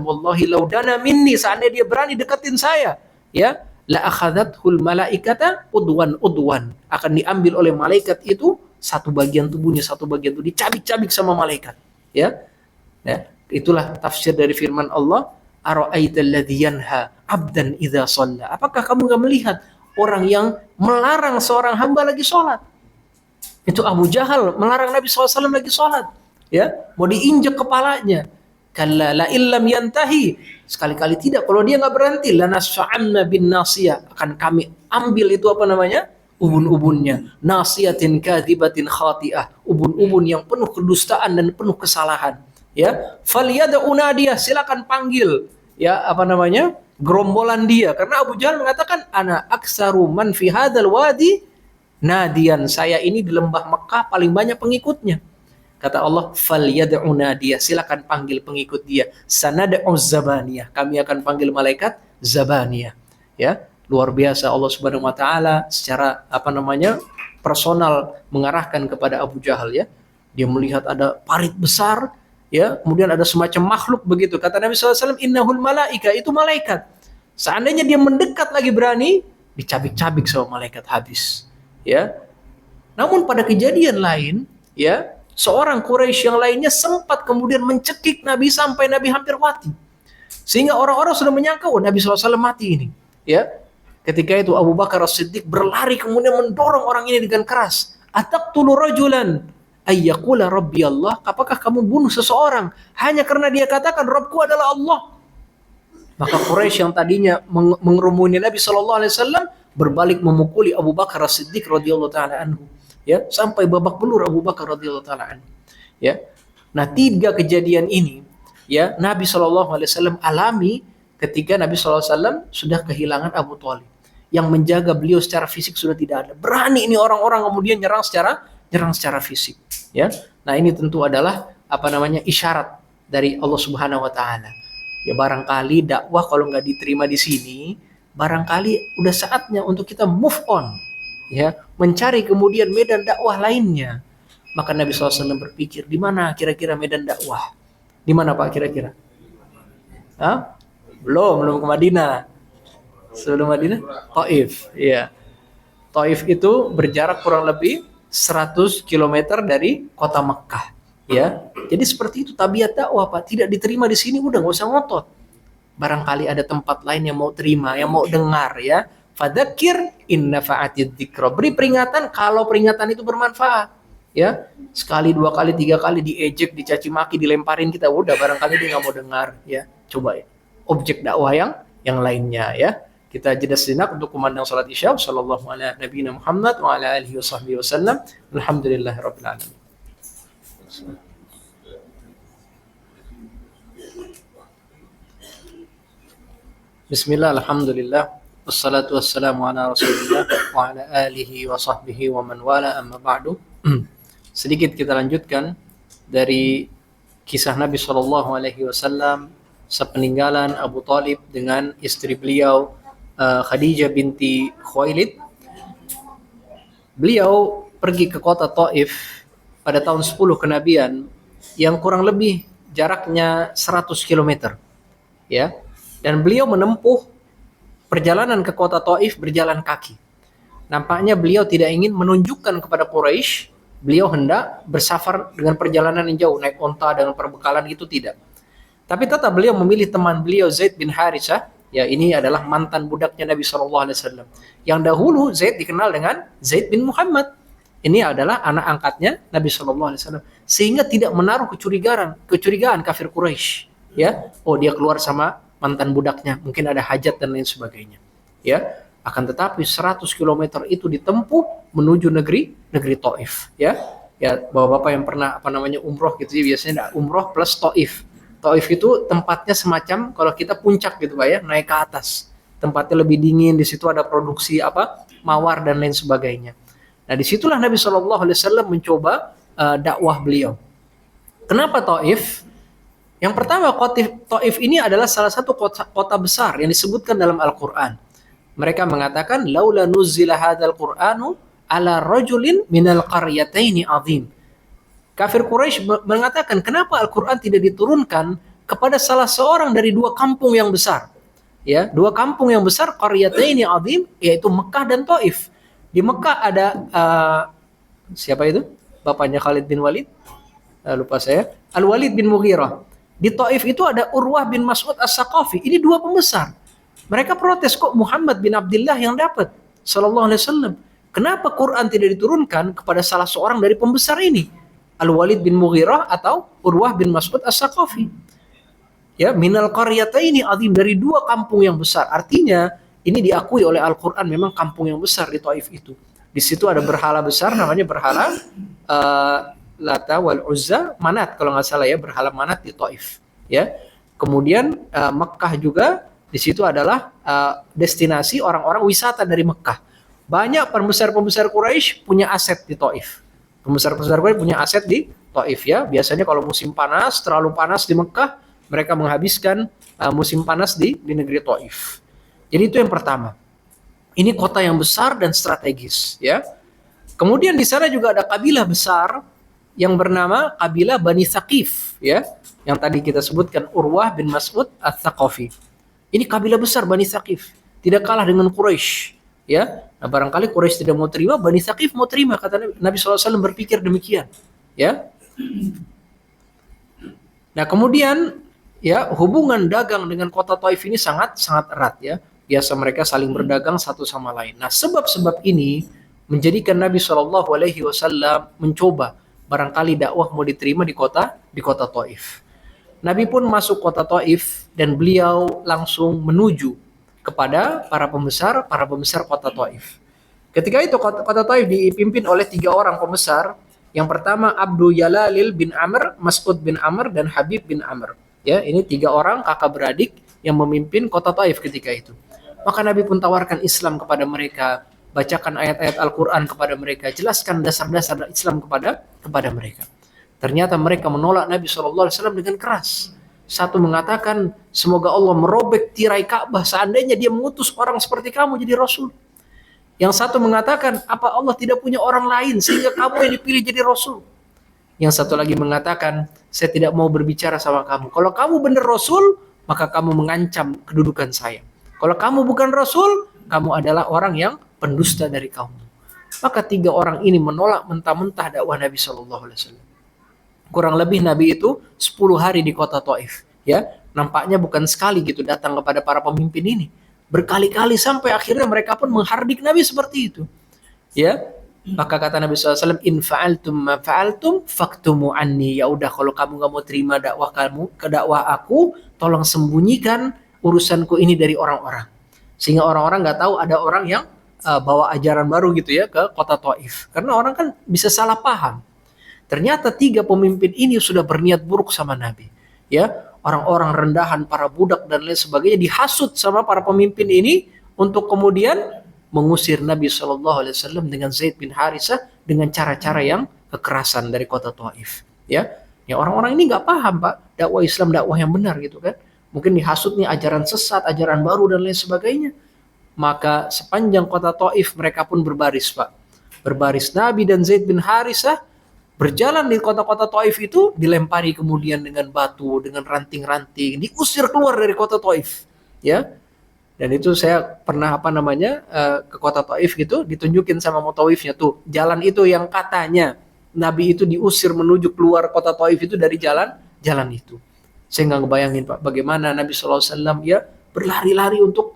wallahi laudana minni, seandainya dia berani deketin saya, ya, la akhadathul malaikata udwan, akan diambil oleh malaikat itu satu bagian tubuhnya, satu bagian itu dicabik-cabik sama malaikat. Ya, itulah tafsir dari firman Allah, ara'aital ladzi yanha 'abdan idza shalla. Apakah kamu enggak melihat orang yang melarang seorang hamba lagi sholat? Itu Abu Jahal melarang Nabi SAW lagi sholat. Ya, mau diinjak kepalanya. Kalla la illam yantahi, sekali-kali tidak, kalau dia nggak berhenti, lanasfa'anna bin nasiyah, akan kami ambil itu ubun-ubunnya, nasiyatin kadzibatin khati'ah, ubun-ubun yang penuh kedustaan dan penuh kesalahan. Ya, falyada unadiyah, silakan panggil, ya, gerombolan dia, karena Abu Jahal mengatakan, ana aksaru man fi hadzal wadi nadiyan, saya ini di lembah Mekah paling banyak pengikutnya. Kata Allah, falyad'u nadiyah, silakan panggil pengikut dia. Sanad'u zabaniyah, kami akan panggil malaikat zabaniyah. Ya, luar biasa Allah Subhanahu wa taala secara personal mengarahkan kepada Abu Jahal, ya. Dia melihat ada parit besar, ya, kemudian ada semacam makhluk begitu. Kata Nabi SAW, innahul malaika, itu malaikat. Seandainya dia mendekat lagi berani, dicabik-cabik sama malaikat habis. Ya. Namun pada kejadian lain, ya, seorang Quraisy yang lainnya sempat kemudian mencekik Nabi sampai Nabi hampir mati. Sehingga orang-orang sudah menyangka, Nabi SAW mati ini. Ya. Ketika itu Abu Bakar As-Siddiq berlari kemudian mendorong orang ini dengan keras. Ataqtulu rajulan ayyaqula rabbi Allah, apakah kamu bunuh seseorang hanya karena dia katakan Rabbku adalah Allah? Maka Quraisy yang tadinya mengerumuni Nabi SAW berbalik memukuli Abu Bakar As-Siddiq radhiyallahu taala anhu. ya, sampai babak belur Abu Bakar radhiyallahu taala anhu. Ya. Nah, 3 kejadian ini ya Nabi SAW alami ketika Nabi SAW sudah kehilangan Abu Thalib. Yang menjaga beliau secara fisik sudah tidak ada. Berani ini orang-orang kemudian nyerang secara fisik. Ya. Nah, ini tentu adalah isyarat dari Allah Subhanahu wa taala. Ya, barangkali dakwah kalau nggak diterima di sini, barangkali udah saatnya untuk kita move on, ya, mencari kemudian medan dakwah lainnya. Maka Nabi SAW berpikir, di mana kira-kira medan dakwah? Di mana Pak kira-kira? Hah? Belum ke Madinah. Sebelum Madinah, Taif. Ya. Taif itu berjarak kurang lebih 100 km dari kota Mekah. Ya, jadi seperti itu tabiat dakwah Pak. Tidak diterima di sini, udah nggak usah ngotot. Barangkali ada tempat lain yang mau terima, yang mau dengar, ya. Fadzakir in nafa'atid dzikra. Beri peringatan kalau peringatan itu bermanfaat. Ya, sekali, 2 kali, 3 kali diejek, dicaci maki, dilemparin kita, udah barangkali dia nggak mau dengar. Ya, coba ya. Objek dakwah yang lainnya, ya. Kita jeda sejenak untuk kumandang salat Isya. Sallallahu ala nabiyina Muhammad wa ala alihi wasallam. Alhamdulillahirabbil alamin. Bismillah, alhamdulillah, wassalatu wassalamu ala rasulillah wa ala alihi wa sahbihi wa man wala, amma ba'du. Sedikit kita lanjutkan dari kisah Nabi SAW sepeninggalan Abu Thalib dengan istri beliau Khadijah binti Khuwailid. Beliau pergi ke kota Taif pada tahun 10 kenabian yang kurang lebih jaraknya 100 km. Ya. Dan beliau menempuh perjalanan ke kota Taif berjalan kaki. Nampaknya beliau tidak ingin menunjukkan kepada Quraisy beliau hendak bersafar dengan perjalanan yang jauh, naik onta dengan perbekalan itu tidak. Tapi tetap beliau memilih teman beliau Zaid bin Harithah. Ya, ini adalah mantan budaknya Nabi SAW. Yang dahulu Zaid dikenal dengan Zaid bin Muhammad. Ini adalah anak angkatnya Nabi SAW. Sehingga tidak menaruh kecurigaan kafir Quraisy. Ya, oh dia keluar sama mantan budaknya, mungkin ada hajat dan lain sebagainya. Ya, akan tetapi 100 km itu ditempuh menuju negeri Taif. Ya, bapak-bapak yang pernah umroh gitu, biasanya umroh plus Taif. Taif itu tempatnya semacam kalau kita puncak gitu Pak ya, naik ke atas. Tempatnya lebih dingin, di situ ada produksi mawar dan lain sebagainya. Nah, disitulah Nabi SAW mencoba dakwah beliau. Kenapa Taif? Yang pertama, Taif ini adalah salah satu kota besar yang disebutkan dalam Al-Quran. Mereka mengatakan, laula nuzila hadzal Qur'anu ala rajulin minal qaryataini azim. Kafir Quraisy mengatakan, kenapa Al-Quran tidak diturunkan kepada salah seorang dari 2 kampung yang besar? Ya, 2 kampung yang besar, qaryataini azim, yaitu Mekah dan Taif. Di Mekah ada siapa itu? Bapaknya Khalid bin Walid? Lupa saya. Al-Walid bin Mughirah. Di Taif itu ada Urwah bin Mas'ud As-Saqafi. Ini 2 pembesar. Mereka protes, kok Muhammad bin Abdullah yang dapat sallallahu alaihi wasallam. Kenapa Quran tidak diturunkan kepada salah seorang dari pembesar ini? Al-Walid bin Mughirah atau Urwah bin Mas'ud As-Saqafi. Ya, minal qaryataini azim, dari 2 kampung yang besar. Artinya ini diakui oleh Al-Quran memang kampung yang besar di Taif itu. Di situ ada berhala besar namanya berhala Lata wal Uzza, Manat kalau nggak salah ya, berhala Manat di Taif. Ya, kemudian Mekah juga di situ adalah destinasi orang-orang wisata dari Mekah. Banyak pembesar-pembesar Quraisy punya aset di Taif. Pembesar-pembesar Quraisy punya aset di Taif ya. Biasanya kalau musim panas, terlalu panas di Mekah, mereka menghabiskan musim panas di negeri Taif. Jadi itu yang pertama. Ini kota yang besar dan strategis ya. Kemudian di sana juga ada kabilah besar yang bernama kabilah Bani Thaqif ya, yang tadi kita sebutkan Urwah bin Mas'ud Ats-Tsaqafi. Ini kabilah besar Bani Thaqif, tidak kalah dengan Quraisy ya. Nah, barangkali Quraisy tidak mau terima, Bani Thaqif mau terima, kata Nabi SAW berpikir demikian ya. Nah, kemudian ya, hubungan dagang dengan kota Taif ini sangat erat ya. Biasa mereka saling berdagang satu sama lain. Nah, sebab-sebab ini menjadikan Nabi SAW mencoba barangkali dakwah mau diterima di kota Taif. Nabi pun masuk kota Taif dan beliau langsung menuju kepada para pembesar kota Taif. Ketika itu kota Taif dipimpin oleh 3 orang pembesar. Yang pertama Abdul Yalalil bin Amr, Mas'ud bin Amr, dan Habib bin Amr. Ya, ini 3 orang kakak beradik yang memimpin kota Taif ketika itu. Maka Nabi pun tawarkan Islam kepada mereka, bacakan ayat-ayat Al-Quran kepada mereka, jelaskan dasar-dasar Islam kepada mereka. Ternyata mereka menolak Nabi SAW dengan keras. Satu mengatakan, semoga Allah merobek tirai Ka'bah seandainya dia mengutus orang seperti kamu jadi Rasul. Yang satu mengatakan, apa Allah tidak punya orang lain sehingga kamu yang dipilih jadi Rasul? Yang satu lagi mengatakan, saya tidak mau berbicara sama kamu. Kalau kamu benar Rasul, maka kamu mengancam kedudukan saya. Kalau kamu bukan Rasul, kamu adalah orang yang pendusta dari kaum. Maka 3 orang ini menolak mentah-mentah dakwah Nabi SAW. Kurang lebih Nabi itu 10 hari di kota Taif. Ya, nampaknya bukan sekali gitu datang kepada para pemimpin ini. Berkali-kali sampai akhirnya mereka pun menghardik Nabi seperti itu. Ya, maka kata Nabi SAW, in fa'altum ma fa'altum faktumu anni. Ya udah, kalau kamu nggak mau terima dakwah kamu ke dakwah aku, tolong sembunyikan urusanku ini dari orang-orang. Sehingga orang-orang nggak tahu ada orang yang bawa ajaran baru gitu ya ke kota Taif. Karena orang kan bisa salah paham. Ternyata 3 pemimpin ini sudah berniat buruk sama Nabi. Ya, orang-orang rendahan, para budak dan lain sebagainya dihasut sama para pemimpin ini untuk kemudian mengusir Nabi SAW dengan Zaid bin Harithah dengan cara-cara yang kekerasan dari kota Taif. Ya, orang-orang ini nggak paham Pak dakwah Islam, dakwah yang benar gitu kan. Mungkin dihasut nih ajaran sesat, ajaran baru dan lain sebagainya. Maka sepanjang kota Taif mereka pun berbaris Pak. Berbaris Nabi dan Zaid bin Harithah berjalan di kota-kota Taif itu dilempari kemudian dengan batu, dengan ranting-ranting, diusir keluar dari kota Taif, ya. Dan itu saya pernah ke kota Taif gitu, ditunjukin sama mutawifnya tuh, jalan itu yang katanya Nabi itu diusir menuju keluar kota Taif itu dari jalan itu. Saya nggak ngebayangin Pak, bagaimana Nabi SAW ya berlari-lari untuk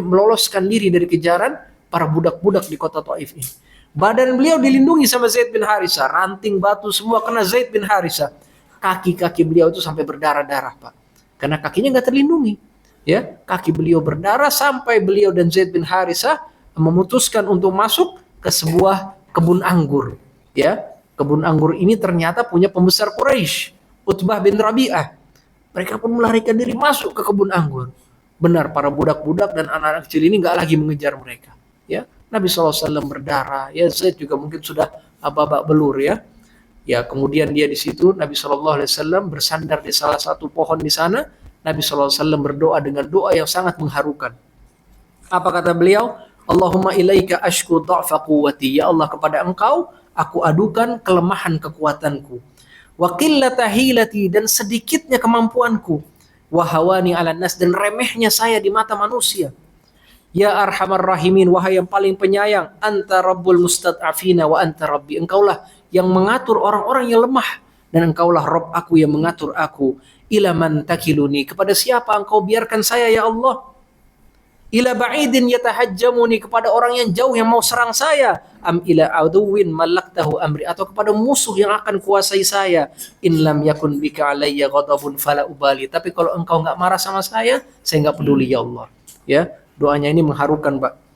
meloloskan diri dari kejaran para budak-budak di kota Taif ini. Badan beliau dilindungi sama Zaid bin Harithah. Ranting, batu, semua kena Zaid bin Harithah. Kaki-kaki beliau itu sampai berdarah-darah Pak. Karena kakinya nggak terlindungi. Ya, kaki beliau berdarah sampai beliau dan Zaid bin Harithah memutuskan untuk masuk ke sebuah kebun anggur. Ya, kebun anggur ini ternyata punya pembesar Quraisy, Utbah bin Rabi'ah. Mereka pun melarikan diri masuk ke kebun anggur. Benar, para budak-budak dan anak-anak kecil ini nggak lagi mengejar mereka. Ya, Nabi SAW berdarah, ya Zaid juga mungkin sudah babak belur ya. Ya kemudian dia di situ Nabi SAW bersandar di salah satu pohon di sana. Nabi SAW berdoa dengan doa yang sangat mengharukan. Apa kata beliau? Allahumma ilaika ashku dha'fa quwwati. Ya Allah, kepada Engkau aku adukan kelemahan kekuatanku. Wa qillata hilati, dan sedikitnya kemampuanku. Wa hawani 'alan nas, dan remehnya saya di mata manusia. Ya arhamar rahimin, wahai yang paling penyayang, anta rabbul mustad'afina wa anta rabbi. Engkaulah yang mengatur orang-orang yang lemah, dan engkaulah Rabb aku yang mengatur aku. Ila man takiluni, kepada siapa engkau biarkan saya ya Allah? Ila ba'idin yatahajjamuni, kepada orang yang jauh yang mau serang saya. Am ila aduwin malaktahu amri, atau kepada musuh yang akan kuasai saya. In lam yakun bika alayya ghadabun fala ubali. Tapi kalau engkau enggak marah sama saya enggak peduli ya Allah. Ya, doanya ini mengharukan Pak.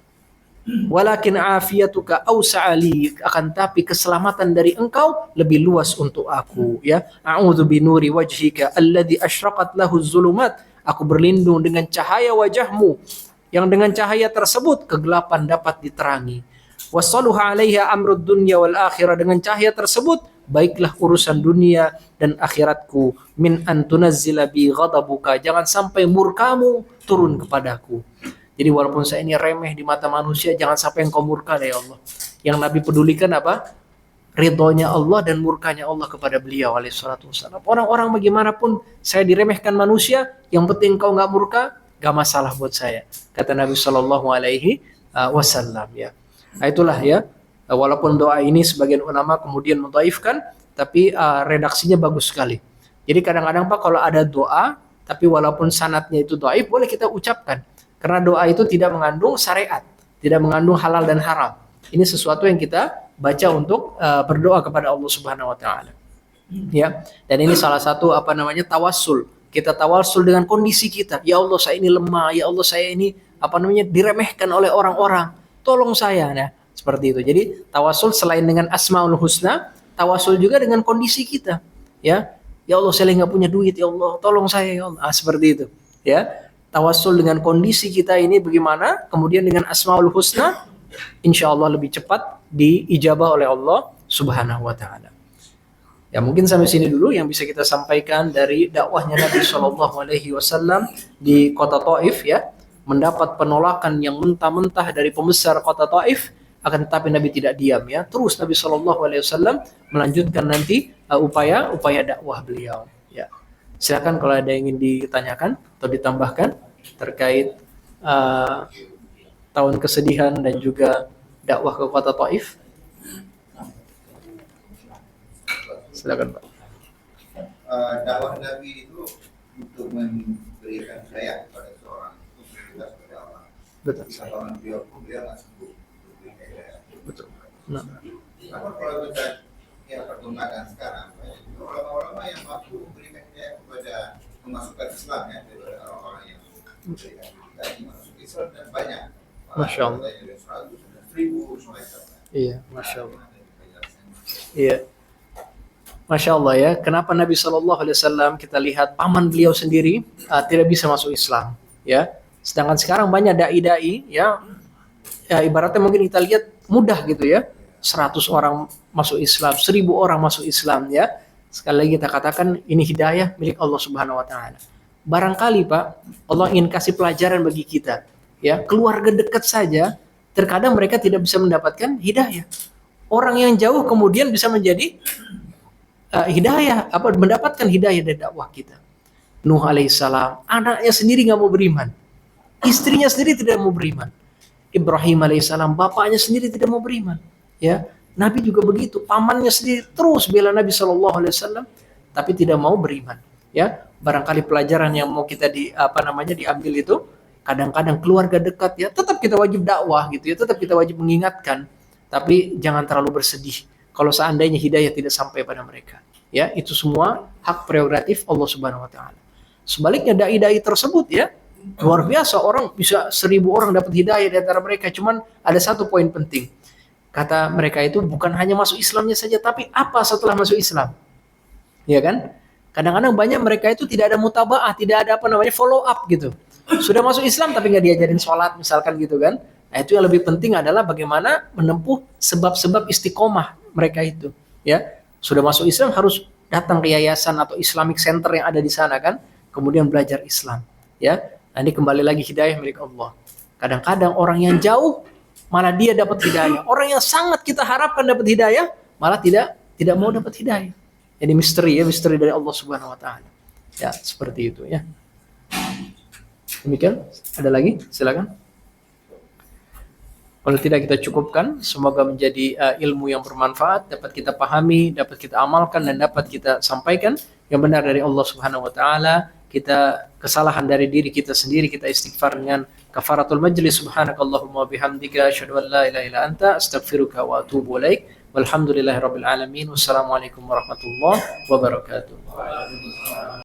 Walakin afiyatuka awsa'ali, akan tapi keselamatan dari engkau lebih luas untuk aku ya. A'udzu binuri wajhika alladzi asyraqat lahu zulumat, aku berlindung dengan cahaya wajahmu yang dengan cahaya tersebut kegelapan dapat diterangi. Wassaluha 'alaiha amrud dunya wal akhirah, dengan cahaya tersebut baiklah urusan dunia dan akhiratku. Min antunazzila bi ghadabuka, jangan sampai murkamu turun kepadaku. Jadi walaupun saya ini remeh di mata manusia, jangan sampai engkau murka ya Allah. Yang Nabi pedulikan apa? Ridhonya Allah dan murkanya Allah kepada beliau alaihissalatu wassalam. Orang-orang bagaimanapun saya diremehkan manusia, yang penting engkau nggak murka, gak masalah buat saya. Kata Nabi Shallallahu Alaihi Wasallam ya. Nah itulah ya. Walaupun doa ini sebagian ulama kemudian mendhaifkan, tapi redaksinya bagus sekali. Jadi kadang-kadang Pak kalau ada doa, tapi walaupun sanadnya itu dhaif, boleh kita ucapkan. Karena doa itu tidak mengandung syariat, tidak mengandung halal dan haram. Ini sesuatu yang kita baca untuk berdoa kepada Allah Subhanahu wa taala. Ya. Dan ini salah satu tawassul. Kita tawassul dengan kondisi kita. Ya Allah, saya ini lemah, ya Allah saya ini diremehkan oleh orang-orang. tolong saya. Nah, seperti itu. Jadi tawasul selain dengan Asmaul Husna, tawasul juga dengan kondisi kita. Ya, ya Allah saya nggak punya duit, ya Allah tolong saya ya Allah. Seperti itu. Ya, tawasul dengan kondisi kita ini bagaimana, kemudian dengan Asmaul Husna, insya Allah lebih cepat diijabah oleh Allah Subhanahu Wa Taala. Ya mungkin sampai sini dulu yang bisa kita sampaikan dari dakwahnya Nabi Shallallahu Alaihi Wasallam di kota Taif, ya, mendapat penolakan yang mentah-mentah dari pembesar kota Taif, akan tetapi Nabi tidak diam, ya, terus Nabi Shallallahu Alaihi Wasallam melanjutkan nanti upaya dakwah beliau. Ya, silakan kalau ada yang ingin ditanyakan atau ditambahkan terkait tahun kesedihan dan juga dakwah ke kota Taif. Silakan Pak. Dakwah Nabi itu untuk memberikan hidayah kepada seorang itu prioritas pertama. Betul. Kalau beliau nggak sanggup memberikan hidayah. Betul. Nah. Namun kalau kita perkembangan sekarang, ulama-ulama yang mampu memberikan hidayah kepada memasukkan Islam, ya, daripada orang-orang yang memberikan hidayah masuk Islam, dan banyak. Masya Allah. 100.000 semacam. Iya, Masya Allah. Iya. Masya Allah, ya. Kenapa Nabi Shallallahu Alaihi Wasallam kita lihat paman beliau sendiri tidak bisa masuk Islam, ya. Sedangkan sekarang banyak dai-dai, ya, ibaratnya mungkin kita lihat mudah gitu, ya. 100 orang masuk Islam, 1000 orang masuk Islam, ya. Sekali lagi kita katakan ini hidayah milik Allah Subhanahu Wa Taala. Barangkali Pak, Allah ingin kasih pelajaran bagi kita, ya. Keluarga dekat saja terkadang mereka tidak bisa mendapatkan hidayah. Orang yang jauh kemudian bisa menjadi hidayah, mendapatkan hidayah dari dakwah kita. Nuh alaihissalam, anaknya sendiri nggak mau beriman, istrinya sendiri tidak mau beriman. Ibrahim alaihissalam, bapaknya sendiri tidak mau beriman. Ya, Nabi juga begitu, pamannya sendiri terus bela Nabi Shallallahu Alaihi Wasallam, tapi tidak mau beriman. Ya, barangkali pelajaran yang mau kita diambil itu, kadang-kadang keluarga dekat, ya, tetap kita wajib dakwah gitu, ya, tetap kita wajib mengingatkan, tapi jangan terlalu bersedih kalau seandainya hidayah tidak sampai pada mereka. Ya, itu semua hak prerogatif Allah Subhanahu Wa Taala. Sebaliknya dai-dai tersebut, ya, luar biasa, orang bisa 1000 orang dapat hidayah di antara mereka. Cuman ada satu poin penting. Kata mereka itu bukan hanya masuk Islamnya saja, tapi apa setelah masuk Islam? Ya kan? Kadang-kadang banyak mereka itu tidak ada mutabaah, tidak ada follow up gitu. Sudah masuk Islam tapi nggak diajarin sholat misalkan gitu kan. Nah, itu yang lebih penting adalah bagaimana menempuh sebab-sebab istiqomah mereka itu, ya. Sudah masuk Islam harus datang ke yayasan atau Islamic Center yang ada di sana kan, kemudian belajar Islam, ya. Nanti kembali lagi hidayah milik Allah. Kadang-kadang orang yang jauh malah dia dapat hidayah, orang yang sangat kita harapkan dapat hidayah malah tidak mau dapat hidayah. Jadi misteri dari Allah Subhanahu Wa Taala. Ya, seperti itu, ya. Demikian, ada lagi? Silakan. Kalau tidak kita cukupkan, semoga menjadi ilmu yang bermanfaat, dapat kita pahami, dapat kita amalkan, dan dapat kita sampaikan yang benar dari Allah Subhanahu Wa Taala. Kita kesalahan dari diri kita sendiri, kita istighfar dengan kafaratul majlis. Subhanakallahumma bihamdika asyhadu an la ilaha illa anta astaghfiruka wa atubu ilaik. Walhamdulillahirabbil alamin. Wassalamualaikum warahmatullahi wabarakatuh.